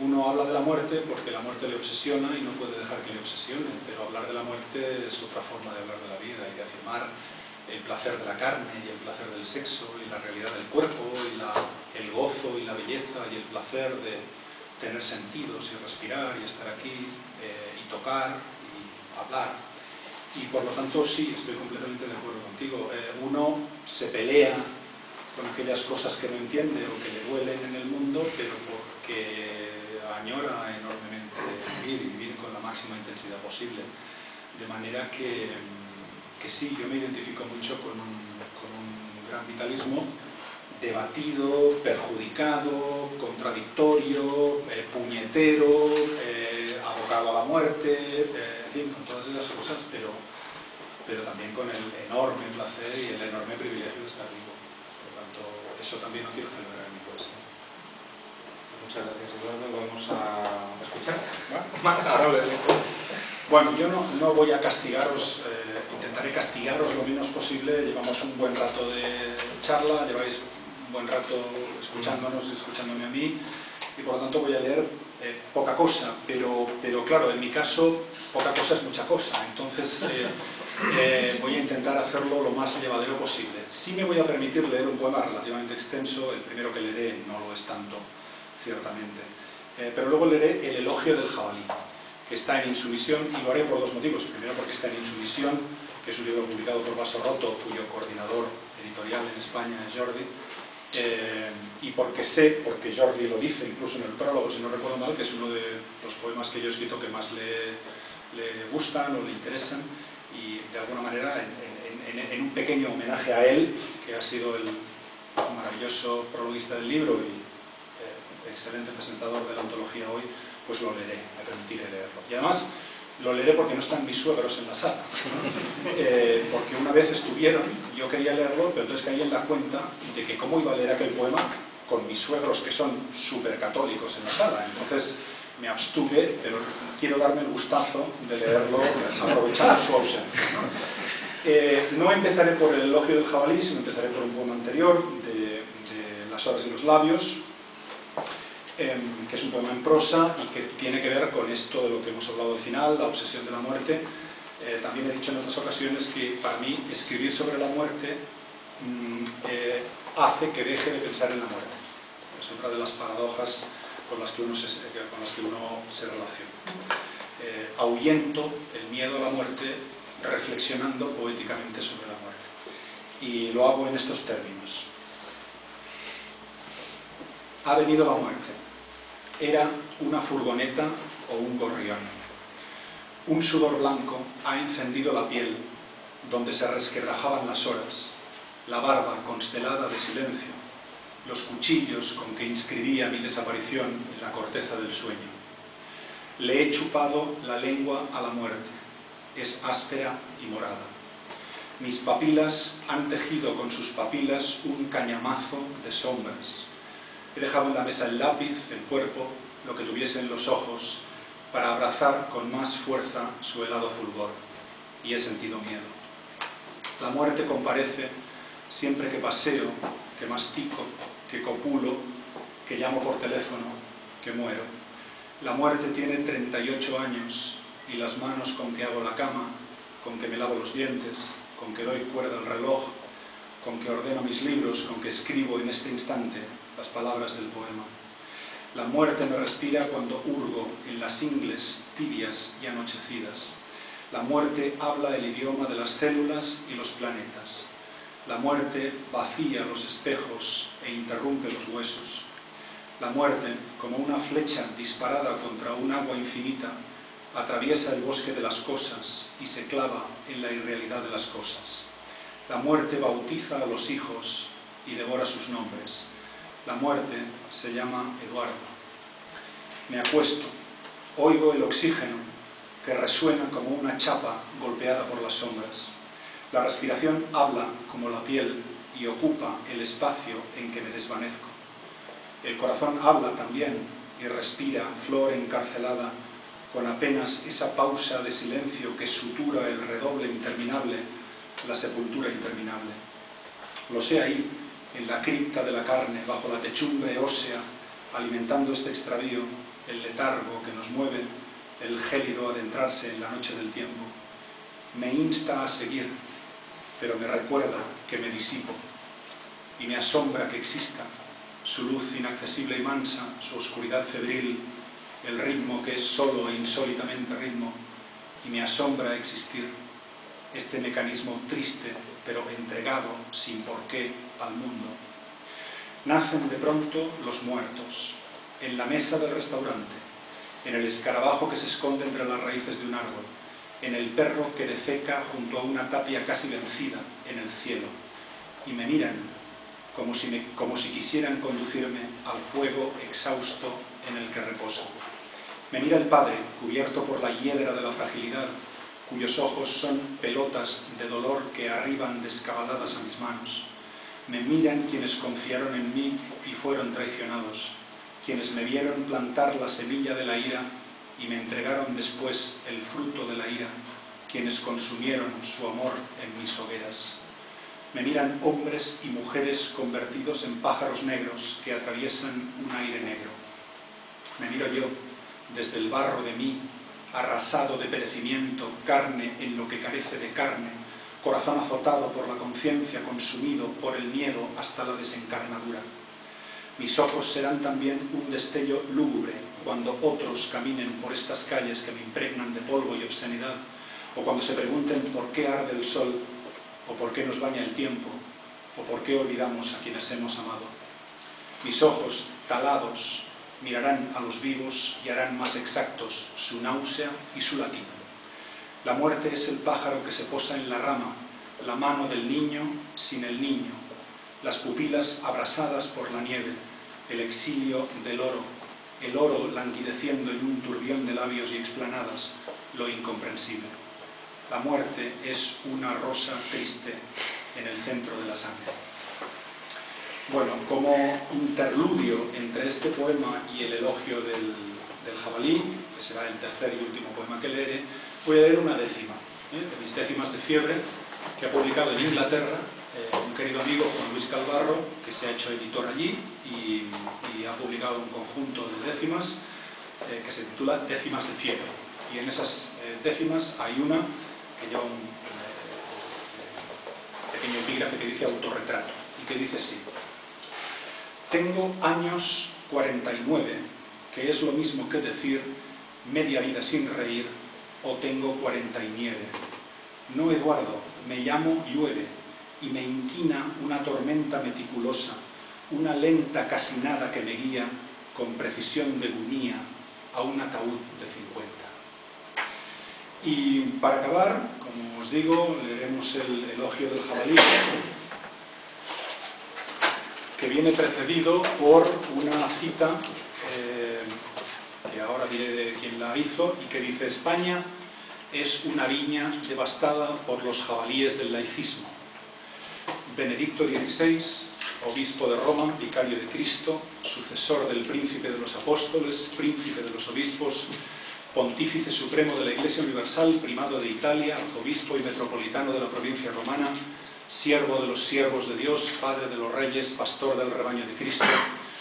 Uno habla de la muerte porque la muerte le obsesiona y no puede dejar que le obsesione, pero hablar de la muerte es otra forma de hablar de la vida y de afirmar el placer de la carne y el placer del sexo y la realidad del cuerpo y el gozo y la belleza y el placer de tener sentidos y respirar y estar aquí y tocar y hablar. Y por lo tanto sí, estoy completamente de acuerdo contigo. Uno se pelea con aquellas cosas que no entiende o que le duelen en el mundo, pero porque añora enormemente vivir con la máxima intensidad posible. De manera que sí, yo me identifico mucho con un gran vitalismo debatido, perjudicado, contradictorio, puñetero, abocado a la muerte, en fin, con todas esas cosas, pero también con el enorme placer y el enorme privilegio de estar vivo. Por lo tanto, eso también lo quiero celebrar en mi poesía. Muchas gracias, Eduardo. Vamos a escuchar. Bueno, yo no voy a castigaros, intentaré castigaros lo menos posible. Llevamos un buen rato de charla, lleváis un buen rato escuchándonos y escuchándome a mí, y por lo tanto voy a leer poca cosa, pero claro, en mi caso poca cosa es mucha cosa, entonces voy a intentar hacerlo lo más llevadero posible. Sí me voy a permitir leer un poema relativamente extenso, el primero que leeré no lo es tanto, ciertamente, pero luego leeré El elogio del jabalí, que está en Insumisión, y lo haré por dos motivos. Primero, porque está en Insumisión, que es un libro publicado por Vaso Roto, cuyo coordinador editorial en España es Jordi, y porque sé, porque Jordi lo dice incluso en el prólogo, si no recuerdo mal, que es uno de los poemas que yo he escrito que más le gustan o le interesan, y de alguna manera en un pequeño homenaje a él, que ha sido el maravilloso prologuista del libro y excelente presentador de la antología hoy, pues lo leeré, me permitiré leerlo. Y además lo leeré porque no están mis suegros en la sala, porque una vez estuvieron, yo quería leerlo, pero entonces caí en la cuenta de que cómo iba a leer aquel poema con mis suegros, que son súper católicos, en la sala. Entonces me abstuve, pero quiero darme el gustazo de leerlo aprovechando su ausencia, ¿no? No empezaré por El elogio del jabalí, sino empezaré por un poema anterior, de Las horas y los labios, que es un poema en prosa y que tiene que ver con esto de lo que hemos hablado al final, la obsesión de la muerte. También he dicho en otras ocasiones que para mí escribir sobre la muerte hace que deje de pensar en la muerte. Es otra de las paradojas con las que uno se relaciona. Ahuyento el miedo a la muerte reflexionando poéticamente sobre la muerte. Y lo hago en estos términos. Ha venido la muerte. Era una furgoneta o un gorrión. Un sudor blanco ha encendido la piel, donde se resquebrajaban las horas, la barba constelada de silencio, los cuchillos con que inscribía mi desaparición en la corteza del sueño. Le he chupado la lengua a la muerte, es áspera y morada. Mis papilas han tejido con sus papilas un cañamazo de sombras. He dejado en la mesa el lápiz, el cuerpo, lo que tuviesen los ojos, para abrazar con más fuerza su helado fulgor, y he sentido miedo. La muerte comparece siempre que paseo, que mastico, que copulo, que llamo por teléfono, que muero. La muerte tiene 38 años y las manos con que hago la cama, con que me lavo los dientes, con que doy cuerda al reloj, con que ordeno mis libros, con que escribo en este instante las palabras del poema. La muerte me respira cuando hurgo en las ingles tibias y anochecidas. La muerte habla el idioma de las células y los planetas. La muerte vacía los espejos e interrumpe los huesos. La muerte, como una flecha disparada contra un agua infinita, atraviesa el bosque de las cosas y se clava en la irrealidad de las cosas. La muerte bautiza a los hijos y devora sus nombres. La muerte se llama Eduardo. Me acuesto, oigo el oxígeno que resuena como una chapa golpeada por las sombras. La respiración habla como la piel y ocupa el espacio en que me desvanezco. El corazón habla también y respira, flor encarcelada, con apenas esa pausa de silencio que sutura el redoble interminable, la sepultura interminable. Lo sé ahí, en la cripta de la carne, bajo la techumbre ósea, alimentando este extravío, el letargo que nos mueve, el gélido adentrarse en la noche del tiempo. Me insta a seguir, pero me recuerda que me disipo, y me asombra que exista su luz inaccesible y mansa, su oscuridad febril, el ritmo que es solo e insólitamente ritmo, y me asombra existir este mecanismo triste, pero entregado sin porqué al mundo. Nacen de pronto los muertos, en la mesa del restaurante, en el escarabajo que se esconde entre las raíces de un árbol, en el perro que defeca junto a una tapia casi vencida en el cielo, y me miran como si quisieran conducirme al fuego exhausto en el que reposo. Me mira el padre, cubierto por la hiedra de la fragilidad, cuyos ojos son pelotas de dolor que arriban descabaladas a mis manos. Me miran quienes confiaron en mí y fueron traicionados, quienes me vieron plantar la semilla de la ira y me entregaron después el fruto de la ira, quienes consumieron su amor en mis hogueras. Me miran hombres y mujeres convertidos en pájaros negros que atraviesan un aire negro. Me miro yo, desde el barro de mí, arrasado de perecimiento, carne en lo que carece de carne, corazón azotado por la conciencia, consumido por el miedo hasta la desencarnadura. Mis ojos serán también un destello lúgubre cuando otros caminen por estas calles que me impregnan de polvo y obscenidad, o cuando se pregunten por qué arde el sol, o por qué nos baña el tiempo, o por qué olvidamos a quienes hemos amado. Mis ojos, talados, mirarán a los vivos y harán más exactos su náusea y su latido. La muerte es el pájaro que se posa en la rama, la mano del niño sin el niño, las pupilas abrasadas por la nieve, el exilio del oro, el oro languideciendo en un turbión de labios y explanadas, lo incomprensible. La muerte es una rosa triste en el centro de la sangre. Bueno, como interludio entre este poema y el elogio del jabalí, que será el tercer y último poema que leeré, voy a leer una décima, de mis décimas de fiebre, que ha publicado en Inglaterra un querido amigo Juan Luis Calvarro, que se ha hecho editor allí y ha publicado un conjunto de décimas que se titula Décimas de Fiebre. Y en esas décimas hay una que lleva un pequeño epígrafe que dice autorretrato y que dice así: tengo años 49, que es lo mismo que decir media vida sin reír o tengo 49. No, Eduardo, me llamo llueve y me inquina una tormenta meticulosa, una lenta casi nada que me guía con precisión de bunía a un ataúd de 50. Y para acabar, como os digo, leeremos el elogio del jabalí, que viene precedido por una cita que ahora diré de quién la hizo y que dice: España es una viña devastada por los jabalíes del laicismo. Benedicto XVI, obispo de Roma, vicario de Cristo, sucesor del príncipe de los apóstoles, príncipe de los obispos, pontífice supremo de la Iglesia Universal, primado de Italia, arzobispo y metropolitano de la provincia romana, siervo de los siervos de Dios, padre de los reyes, pastor del rebaño de Cristo,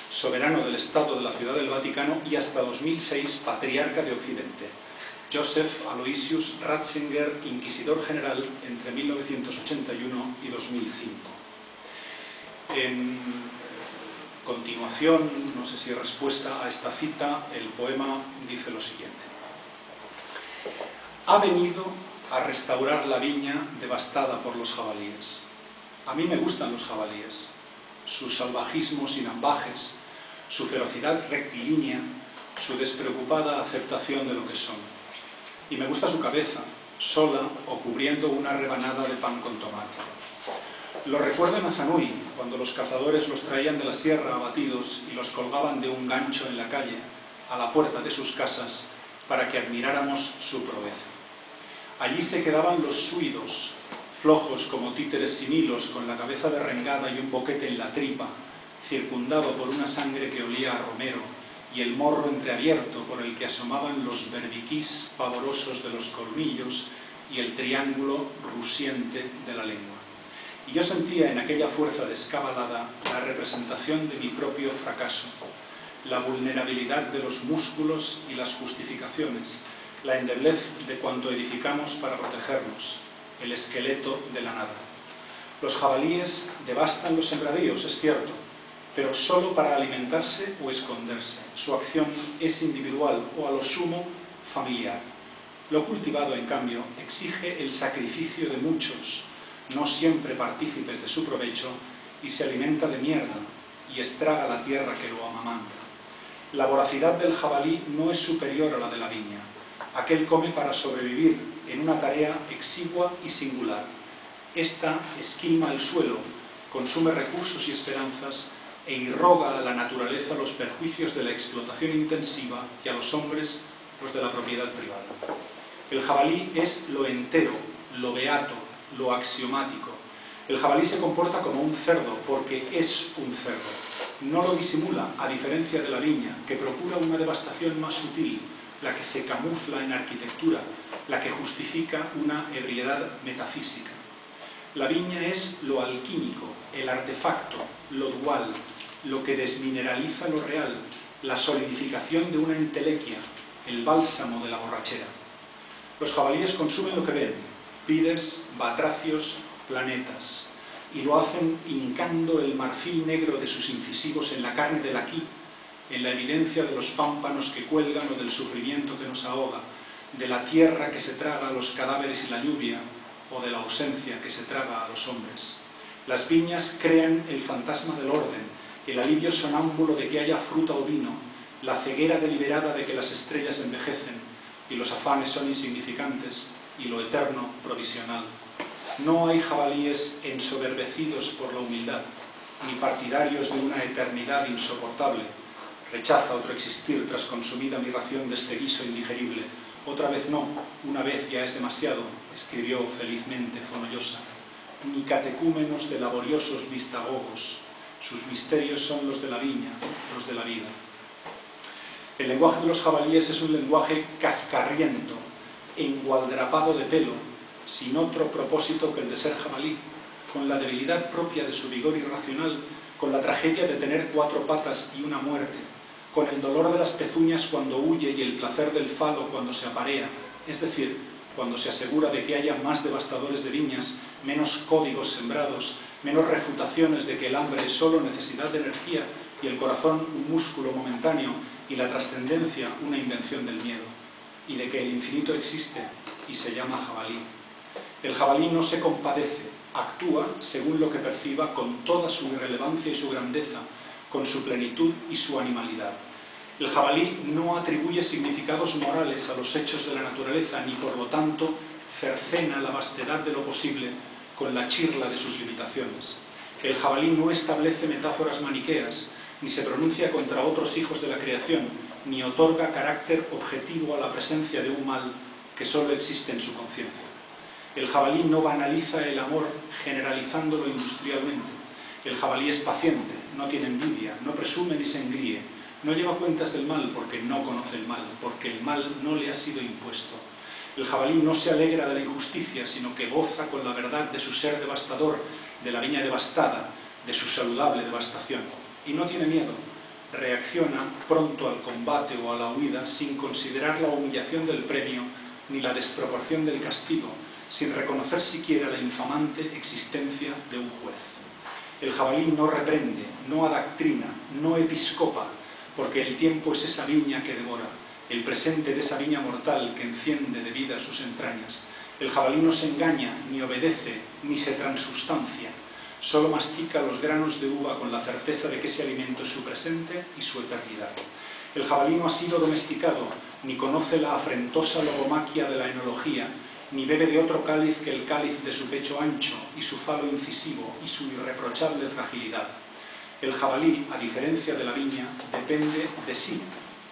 soberano del Estado de la Ciudad del Vaticano y hasta 2006 patriarca de Occidente. Joseph Aloysius Ratzinger, inquisidor general entre 1981 y 2005. En continuación, no sé si respuesta a esta cita, el poema dice lo siguiente: ha venido a restaurar la viña devastada por los jabalíes. A mí me gustan los jabalíes, su salvajismo sin ambajes, su ferocidad rectilínea, su despreocupada aceptación de lo que son. Y me gusta su cabeza, sola o cubriendo una rebanada de pan con tomate. Lo recuerdo en Azanui, cuando los cazadores los traían de la sierra abatidos y los colgaban de un gancho en la calle, a la puerta de sus casas, para que admiráramos su proeza. Allí se quedaban los suidos, flojos como títeres sin hilos, con la cabeza derrengada y un boquete en la tripa, circundado por una sangre que olía a romero, y el morro entreabierto por el que asomaban los berbiquís pavorosos de los colmillos y el triángulo rusiente de la lengua. Y yo sentía en aquella fuerza descabalada la representación de mi propio fracaso, la vulnerabilidad de los músculos y las justificaciones, la endeblez de cuanto edificamos para protegernos, el esqueleto de la nada. Los jabalíes devastan los sembradíos, es cierto, pero solo para alimentarse o esconderse. Su acción es individual o a lo sumo familiar. Lo cultivado, en cambio, exige el sacrificio de muchos, no siempre partícipes de su provecho, y se alimenta de mierda y estraga la tierra que lo amamanta. La voracidad del jabalí no es superior a la de la viña. Aquel come para sobrevivir en una tarea exigua y singular. Esta esquilma el suelo, consume recursos y esperanzas e irroga a la naturaleza los perjuicios de la explotación intensiva y a los hombres los de la propiedad privada. El jabalí es lo entero, lo beato, lo axiomático. El jabalí se comporta como un cerdo porque es un cerdo. No lo disimula, a diferencia de la viña, que procura una devastación más sutil, la que se camufla en arquitectura, la que justifica una ebriedad metafísica. La viña es lo alquímico, el artefacto, lo dual, lo que desmineraliza lo real, la solidificación de una entelequia, el bálsamo de la borrachera. Los jabalíes consumen lo que ven, vides, batracios, planetas, y lo hacen hincando el marfil negro de sus incisivos en la carne del aquí, en la evidencia de los pámpanos que cuelgan o del sufrimiento que nos ahoga, de la tierra que se traga a los cadáveres y la lluvia, o de la ausencia que se traga a los hombres. Las viñas crean el fantasma del orden, el alivio sonámbulo de que haya fruta o vino, la ceguera deliberada de que las estrellas envejecen y los afanes son insignificantes y lo eterno provisional. No hay jabalíes ensoberbecidos por la humildad, ni partidarios de una eternidad insoportable. Rechaza otro existir tras consumida mi ración de este guiso indigerible. Otra vez no, una vez ya es demasiado, escribió felizmente Fonollosa. Ni catecúmenos de laboriosos vistagogos. Sus misterios son los de la viña, los de la vida. El lenguaje de los jabalíes es un lenguaje cazcarriento, engualdrapado de pelo, sin otro propósito que el de ser jabalí. con la debilidad propia de su vigor irracional, con la tragedia de tener 4 patas y una muerte, con el dolor de las pezuñas cuando huye y el placer del falo cuando se aparea, es decir, cuando se asegura de que haya más devastadores de viñas, menos códigos sembrados, menos refutaciones de que el hambre es solo necesidad de energía y el corazón un músculo momentáneo y la trascendencia una invención del miedo, y de que el infinito existe y se llama jabalí. El jabalí no se compadece, actúa según lo que perciba con toda su irrelevancia y su grandeza, con su plenitud y su animalidad. El jabalí no atribuye significados morales a los hechos de la naturaleza, ni por lo tanto cercena la vastedad de lo posible con la chirla de sus limitaciones. El jabalí no establece metáforas maniqueas, ni se pronuncia contra otros hijos de la creación, ni otorga carácter objetivo a la presencia de un mal que solo existe en su conciencia. El jabalí no banaliza el amor generalizándolo industrialmente. El jabalí es paciente, no tiene envidia, no presume ni se engríe, no lleva cuentas del mal porque no conoce el mal, porque el mal no le ha sido impuesto. El jabalí no se alegra de la injusticia, sino que goza con la verdad de su ser devastador, de la viña devastada, de su saludable devastación. Y no tiene miedo, reacciona pronto al combate o a la huida sin considerar la humillación del premio ni la desproporción del castigo, sin reconocer siquiera la infamante existencia de un juez. El jabalí no reprende, no adoctrina, no episcopa, porque el tiempo es esa viña que devora, el presente de esa viña mortal que enciende de vida sus entrañas. El jabalí no se engaña, ni obedece, ni se transustancia, solo mastica los granos de uva con la certeza de que ese alimento es su presente y su eternidad. El jabalí no ha sido domesticado, ni conoce la afrentosa logomaquia de la enología, ni bebe de otro cáliz que el cáliz de su pecho ancho y su falo incisivo y su irreprochable fragilidad. El jabalí, a diferencia de la viña, depende de sí,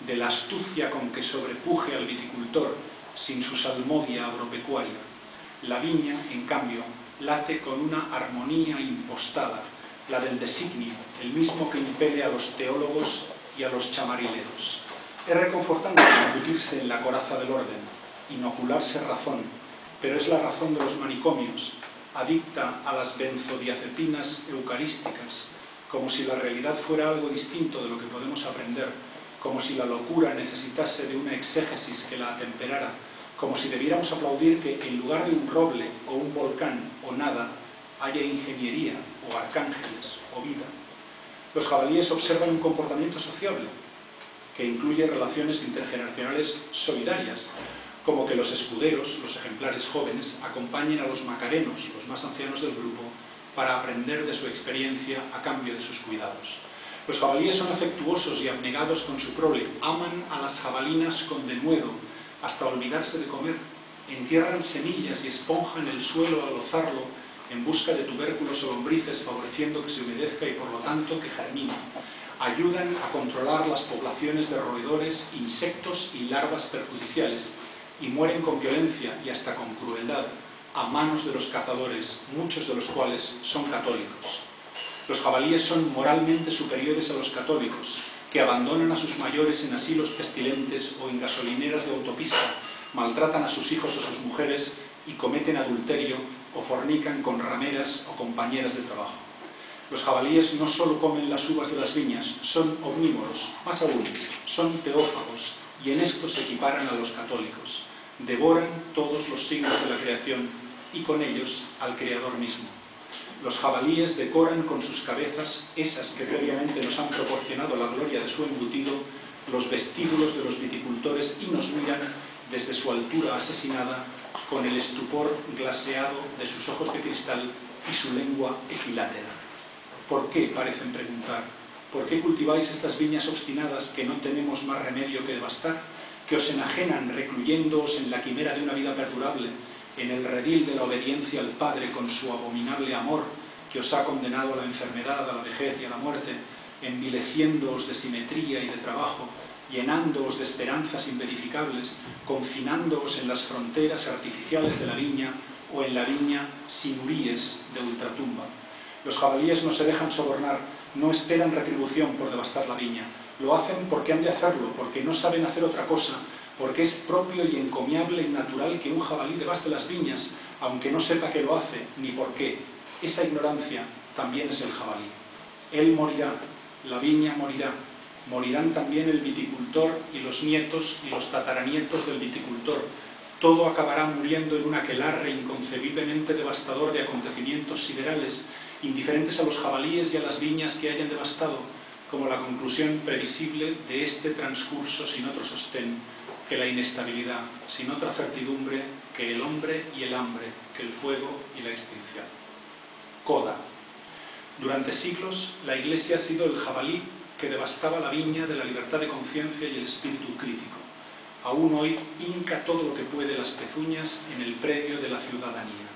de la astucia con que sobrepuje al viticultor, sin su salmodia agropecuaria. La viña, en cambio, late con una armonía impostada, la del designio, el mismo que impele a los teólogos y a los chamarileros. Es reconfortante embutirse en la coraza del orden, inocularse razón, pero es la razón de los manicomios, adicta a las benzodiazepinas eucarísticas, como si la realidad fuera algo distinto de lo que podemos aprender, como si la locura necesitase de una exégesis que la atemperara, como si debiéramos aplaudir que en lugar de un roble o un volcán o nada, haya ingeniería o arcángeles o vida. Los jabalíes observan un comportamiento sociable que incluye relaciones intergeneracionales solidarias, como que los escuderos, los ejemplares jóvenes, acompañen a los macarenos, los más ancianos del grupo, para aprender de su experiencia a cambio de sus cuidados. Los jabalíes son afectuosos y abnegados con su prole, aman a las jabalinas con denuedo, hasta olvidarse de comer, entierran semillas y esponjan el suelo al alzarlo en busca de tubérculos o lombrices, favoreciendo que se humedezca y por lo tanto que germine. Ayudan a controlar las poblaciones de roedores, insectos y larvas perjudiciales y mueren con violencia y hasta con crueldad a manos de los cazadores, muchos de los cuales son católicos. Los jabalíes son moralmente superiores a los católicos, que abandonan a sus mayores en asilos pestilentes o en gasolineras de autopista, maltratan a sus hijos o sus mujeres y cometen adulterio o fornican con rameras o compañeras de trabajo. Los jabalíes no solo comen las uvas de las viñas, son omnívoros, más aún, son teófagos y en esto se equiparan a los católicos. Devoran todos los signos de la creación y con ellos al Creador mismo. Los jabalíes decoran con sus cabezas, esas que previamente nos han proporcionado la gloria de su embutido, los vestíbulos de los viticultores y nos miran desde su altura asesinada con el estupor glaseado de sus ojos de cristal y su lengua equilátera. ¿Por qué?, parecen preguntar. ¿Por qué cultiváis estas viñas obstinadas que no tenemos más remedio que devastar, que os enajenan recluyéndoos en la quimera de una vida perdurable, en el redil de la obediencia al Padre con su abominable amor, que os ha condenado a la enfermedad, a la vejez y a la muerte, envileciéndoos de simetría y de trabajo, llenándoos de esperanzas inverificables, confinándoos en las fronteras artificiales de la viña o en la viña sin huríes de ultratumba? Los jabalíes no se dejan sobornar, no esperan retribución por devastar la viña. Lo hacen porque han de hacerlo, porque no saben hacer otra cosa, porque es propio y encomiable y natural que un jabalí devaste las viñas, aunque no sepa que lo hace ni por qué. esa ignorancia también es el jabalí. Él morirá, la viña morirá, morirán también el viticultor y los nietos y los tataranietos del viticultor. Todo acabará muriendo en un aquelarre inconcebiblemente devastador de acontecimientos siderales, indiferentes a los jabalíes y a las viñas que hayan devastado, como la conclusión previsible de este transcurso sin otro sostén que la inestabilidad, sin otra certidumbre que el hombre y el hambre, que el fuego y la extinción. Coda. Durante siglos, la Iglesia ha sido el jabalí que devastaba la viña de la libertad de conciencia y el espíritu crítico. Aún hoy hinca todo lo que puede las pezuñas en el predio de la ciudadanía.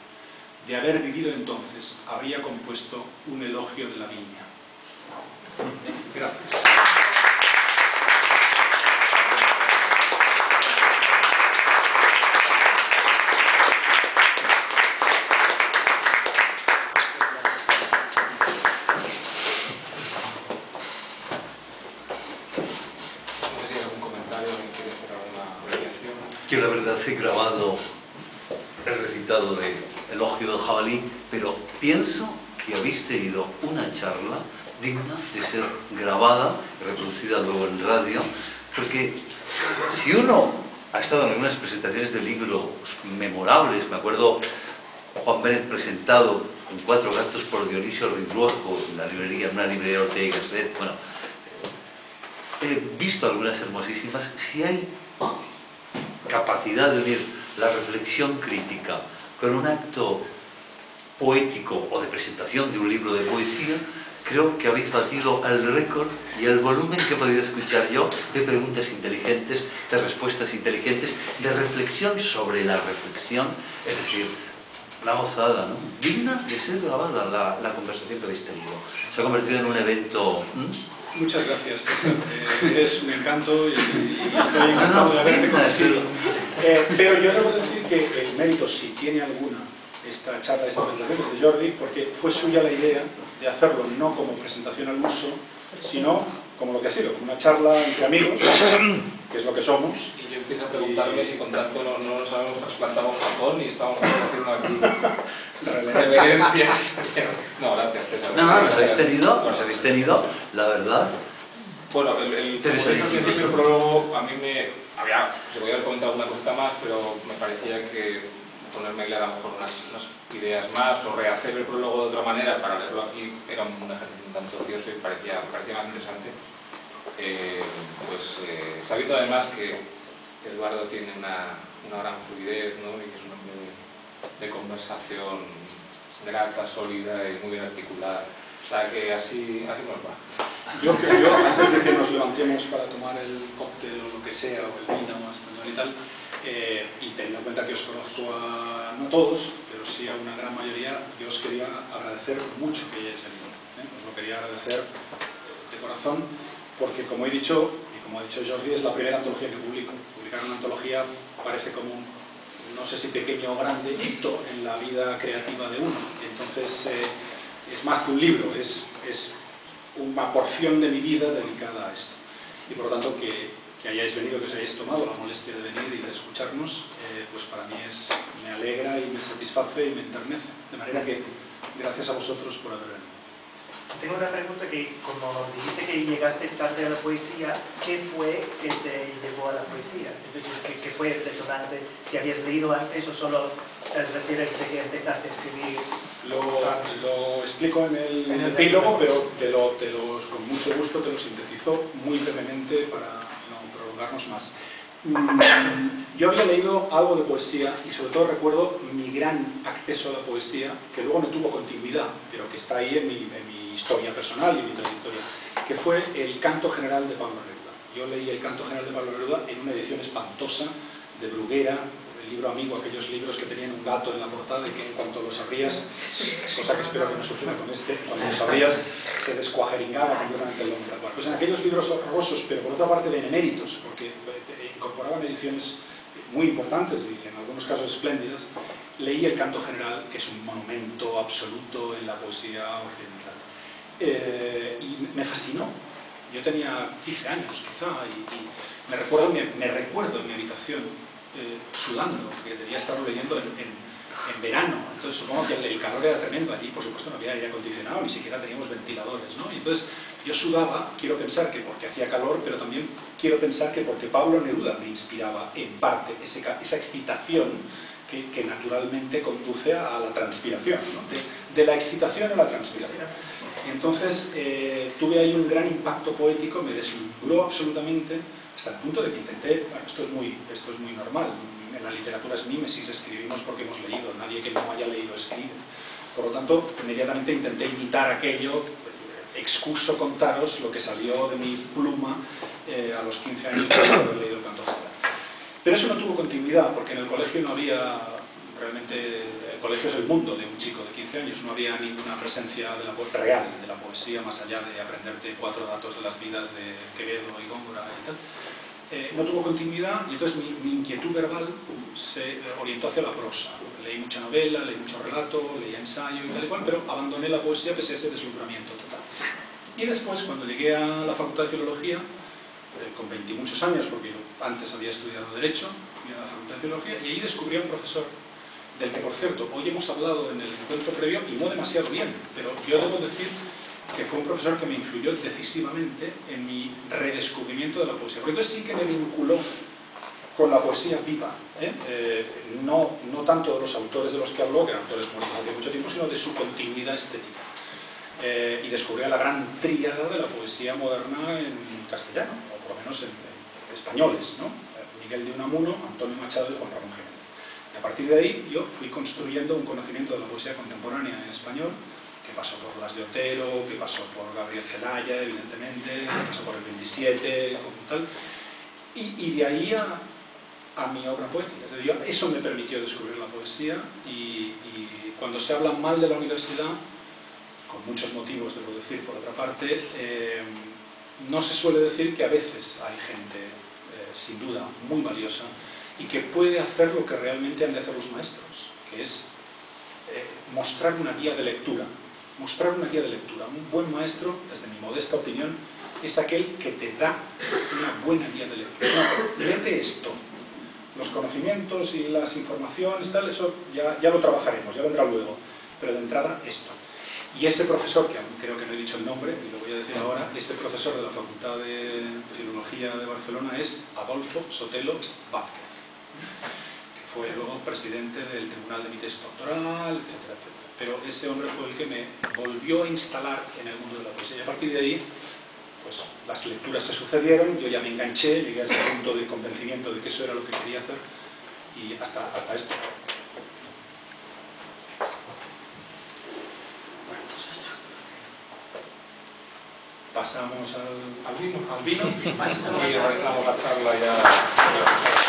De haber vivido entonces, habría compuesto un elogio de la viña. Gracias. Yo la verdad he grabado el recitado de Elogio del Jabalí, pero pienso que habéis tenido una charla digna de ser grabada y reproducida luego en radio, porque si uno ha estado en algunas presentaciones de libros memorables, me acuerdo Juan Bennett presentado en 4 gatos por Dionisio Ridruojo en la librería, una librería Ortega y Gasset, bueno, he visto algunas hermosísimas. Si hay capacidad de unir la reflexión crítica con un acto poético o de presentación de un libro de poesía, creo que habéis batido el récord y el volumen que he podido escuchar yo de preguntas inteligentes, de respuestas inteligentes, de reflexión sobre la reflexión, es decir, una gozada, ¿no? Digna de ser grabada la conversación que habéis tenido. Se ha convertido en un evento... Muchas gracias, César. Eres un encanto y estoy encantado de haberte conocido. Pero yo debo decir que el mérito, si tiene alguna, esta charla, esta presentación es de Jordi, porque fue suya la idea de hacerlo no como presentación al uso, sino como lo que ha sido, como una charla entre amigos, que es lo que somos. Y yo empiezo a preguntarme si con tanto no nos habíamos trasplantado a Japón y estamos haciendo aquí reverencias. No, gracias, César. No, nos habéis tenido, la verdad. Bueno, como dije al principio, el prólogo a mí se podía haber comentado alguna cosita más, pero me parecía que ponerme a leer a lo mejor unas ideas más o rehacer el prólogo de otra manera para leerlo aquí era un ejercicio un tanto ocioso y parecía más interesante. Sabiendo además que Eduardo tiene una gran fluidez, ¿no? Y que es un hombre de conversación grata, sólida y muy bien articulada. O sea que así nos va. Yo antes de que nos levantemos para tomar el cóctel o lo que sea, o el vino o español y tal, y teniendo en cuenta que os conozco no todos, pero sí a una gran mayoría, yo os quería agradecer mucho que hayáis venido. Os lo quería agradecer de corazón, porque como he dicho, y como ha dicho Jordi, es la primera antología que publico. Publicar una antología parece como un, no sé si pequeño o grande, hito en la vida creativa de uno. Entonces, es más que un libro, es una porción de mi vida dedicada a esto. Y por lo tanto, que hayáis venido, que os hayáis tomado la molestia de venir y de escucharnos, pues para mí me alegra y me satisface y me enternece. De manera que, gracias a vosotros por haber venido. Tengo una pregunta que, como dijiste que llegaste tarde a la poesía, ¿qué fue que te llevó a la poesía? Es decir, ¿qué fue el detonante? ¿Si habías leído antes o solo te refieres de que empezaste a escribir? Lo explico en el epílogo, pero con mucho gusto te lo sintetizo muy brevemente para no prolongarnos más. Yo había leído algo de poesía y sobre todo recuerdo mi gran acceso a la poesía, que luego no tuvo continuidad, pero que está ahí en mi historia personal y mi trayectoria, que fue el Canto General de Pablo Neruda. Yo leí el Canto General de Pablo Neruda en una edición espantosa de Bruguera, el libro amigo, aquellos libros que tenían un gato en la portada y que en cuanto los abrías, cosa que espero que no suceda con este, cuando los abrías se descuajeringaba completamente el nombre. Pues en aquellos libros horrorosos, pero por otra parte beneméritos, porque incorporaban ediciones muy importantes y en algunos casos espléndidas, leí el Canto General, que es un monumento absoluto en la poesía occidental. Y me fascinó. Yo tenía 15 años quizá y me recuerdo en mi habitación sudando, que debía estarlo leyendo en verano, entonces supongo que el calor era tremendo. Allí, por supuesto, no había aire acondicionado, ni siquiera teníamos ventiladores, ¿no? Y entonces yo sudaba, quiero pensar que porque hacía calor, pero también quiero pensar que porque Pablo Neruda me inspiraba en parte esa excitación que naturalmente conduce a la transpiración, ¿no? De la excitación a la transpiración. Y entonces tuve ahí un gran impacto poético, me deslumbró absolutamente, hasta el punto de que intenté, bueno, esto es muy normal, en la literatura es mímesis, escribimos porque hemos leído, nadie que no haya leído escribe. Por lo tanto, inmediatamente intenté imitar aquello, excuso contaros lo que salió de mi pluma a los 15 años de haber leído el Canto Joven. Pero eso no tuvo continuidad, porque en el colegio no había, realmente, el colegio es el mundo de un chico de 15 años, no había ninguna presencia de real de la poesía, más allá de aprenderte 4 datos de las vidas de Quevedo y Góngora y tal. No tuvo continuidad y entonces mi inquietud verbal se orientó hacia la prosa. Leí mucha novela, leí mucho relato, leí ensayo y tal y cual, pero abandoné la poesía pese a ese deslumbramiento total. Y después, cuando llegué a la Facultad de Filología, con 20 y muchos años, porque yo antes había estudiado Derecho, fui a la Facultad de Filología, y ahí descubrí a un profesor, del que, por cierto, hoy hemos hablado en el encuentro previo, y no demasiado bien, pero yo debo decir que fue un profesor que me influyó decisivamente en mi redescubrimiento de la poesía. Porque entonces sí que me vinculó con la poesía viva, no tanto de los autores de los que habló, que eran autores muertos hace mucho tiempo, sino de su continuidad estética. Y descubrí a la gran tríada de la poesía moderna en castellano, o por lo menos en españoles, ¿no? Miguel de Unamuno, Antonio Machado y Juan Ramón Jiménez. Y a partir de ahí yo fui construyendo un conocimiento de la poesía contemporánea en español, que pasó por Blas de Otero, que pasó por Gabriel Celaya, evidentemente, que pasó por el 27, tal, y de ahí a mi obra poética. Es decir, eso me permitió descubrir la poesía, y cuando se habla mal de la universidad, con muchos motivos, debo decir, por otra parte, no se suele decir que a veces hay gente, sin duda, muy valiosa, y que puede hacer lo que realmente han de hacer los maestros, que es mostrar una guía de lectura. Mostrar una guía de lectura. Un buen maestro, desde mi modesta opinión, es aquel que te da una buena guía de lectura. No, léete esto. Los conocimientos y las informaciones, tal, eso ya lo trabajaremos, ya vendrá luego. Pero de entrada, esto. Y ese profesor, que aún creo que no he dicho el nombre, y lo voy a decir ahora, ese profesor de la Facultad de Filología de Barcelona es Adolfo Sotelo Vázquez, que fue luego presidente del Tribunal de mi tesis doctoral, etcétera, etcétera. Pero ese hombre fue el que me volvió a instalar en el mundo de la poesía. Y a partir de ahí, pues las lecturas se sucedieron, yo ya me enganché, llegué a ese punto de convencimiento de que eso era lo que quería hacer, y hasta esto. Pasamos al vino. Y realizamos la charla ya.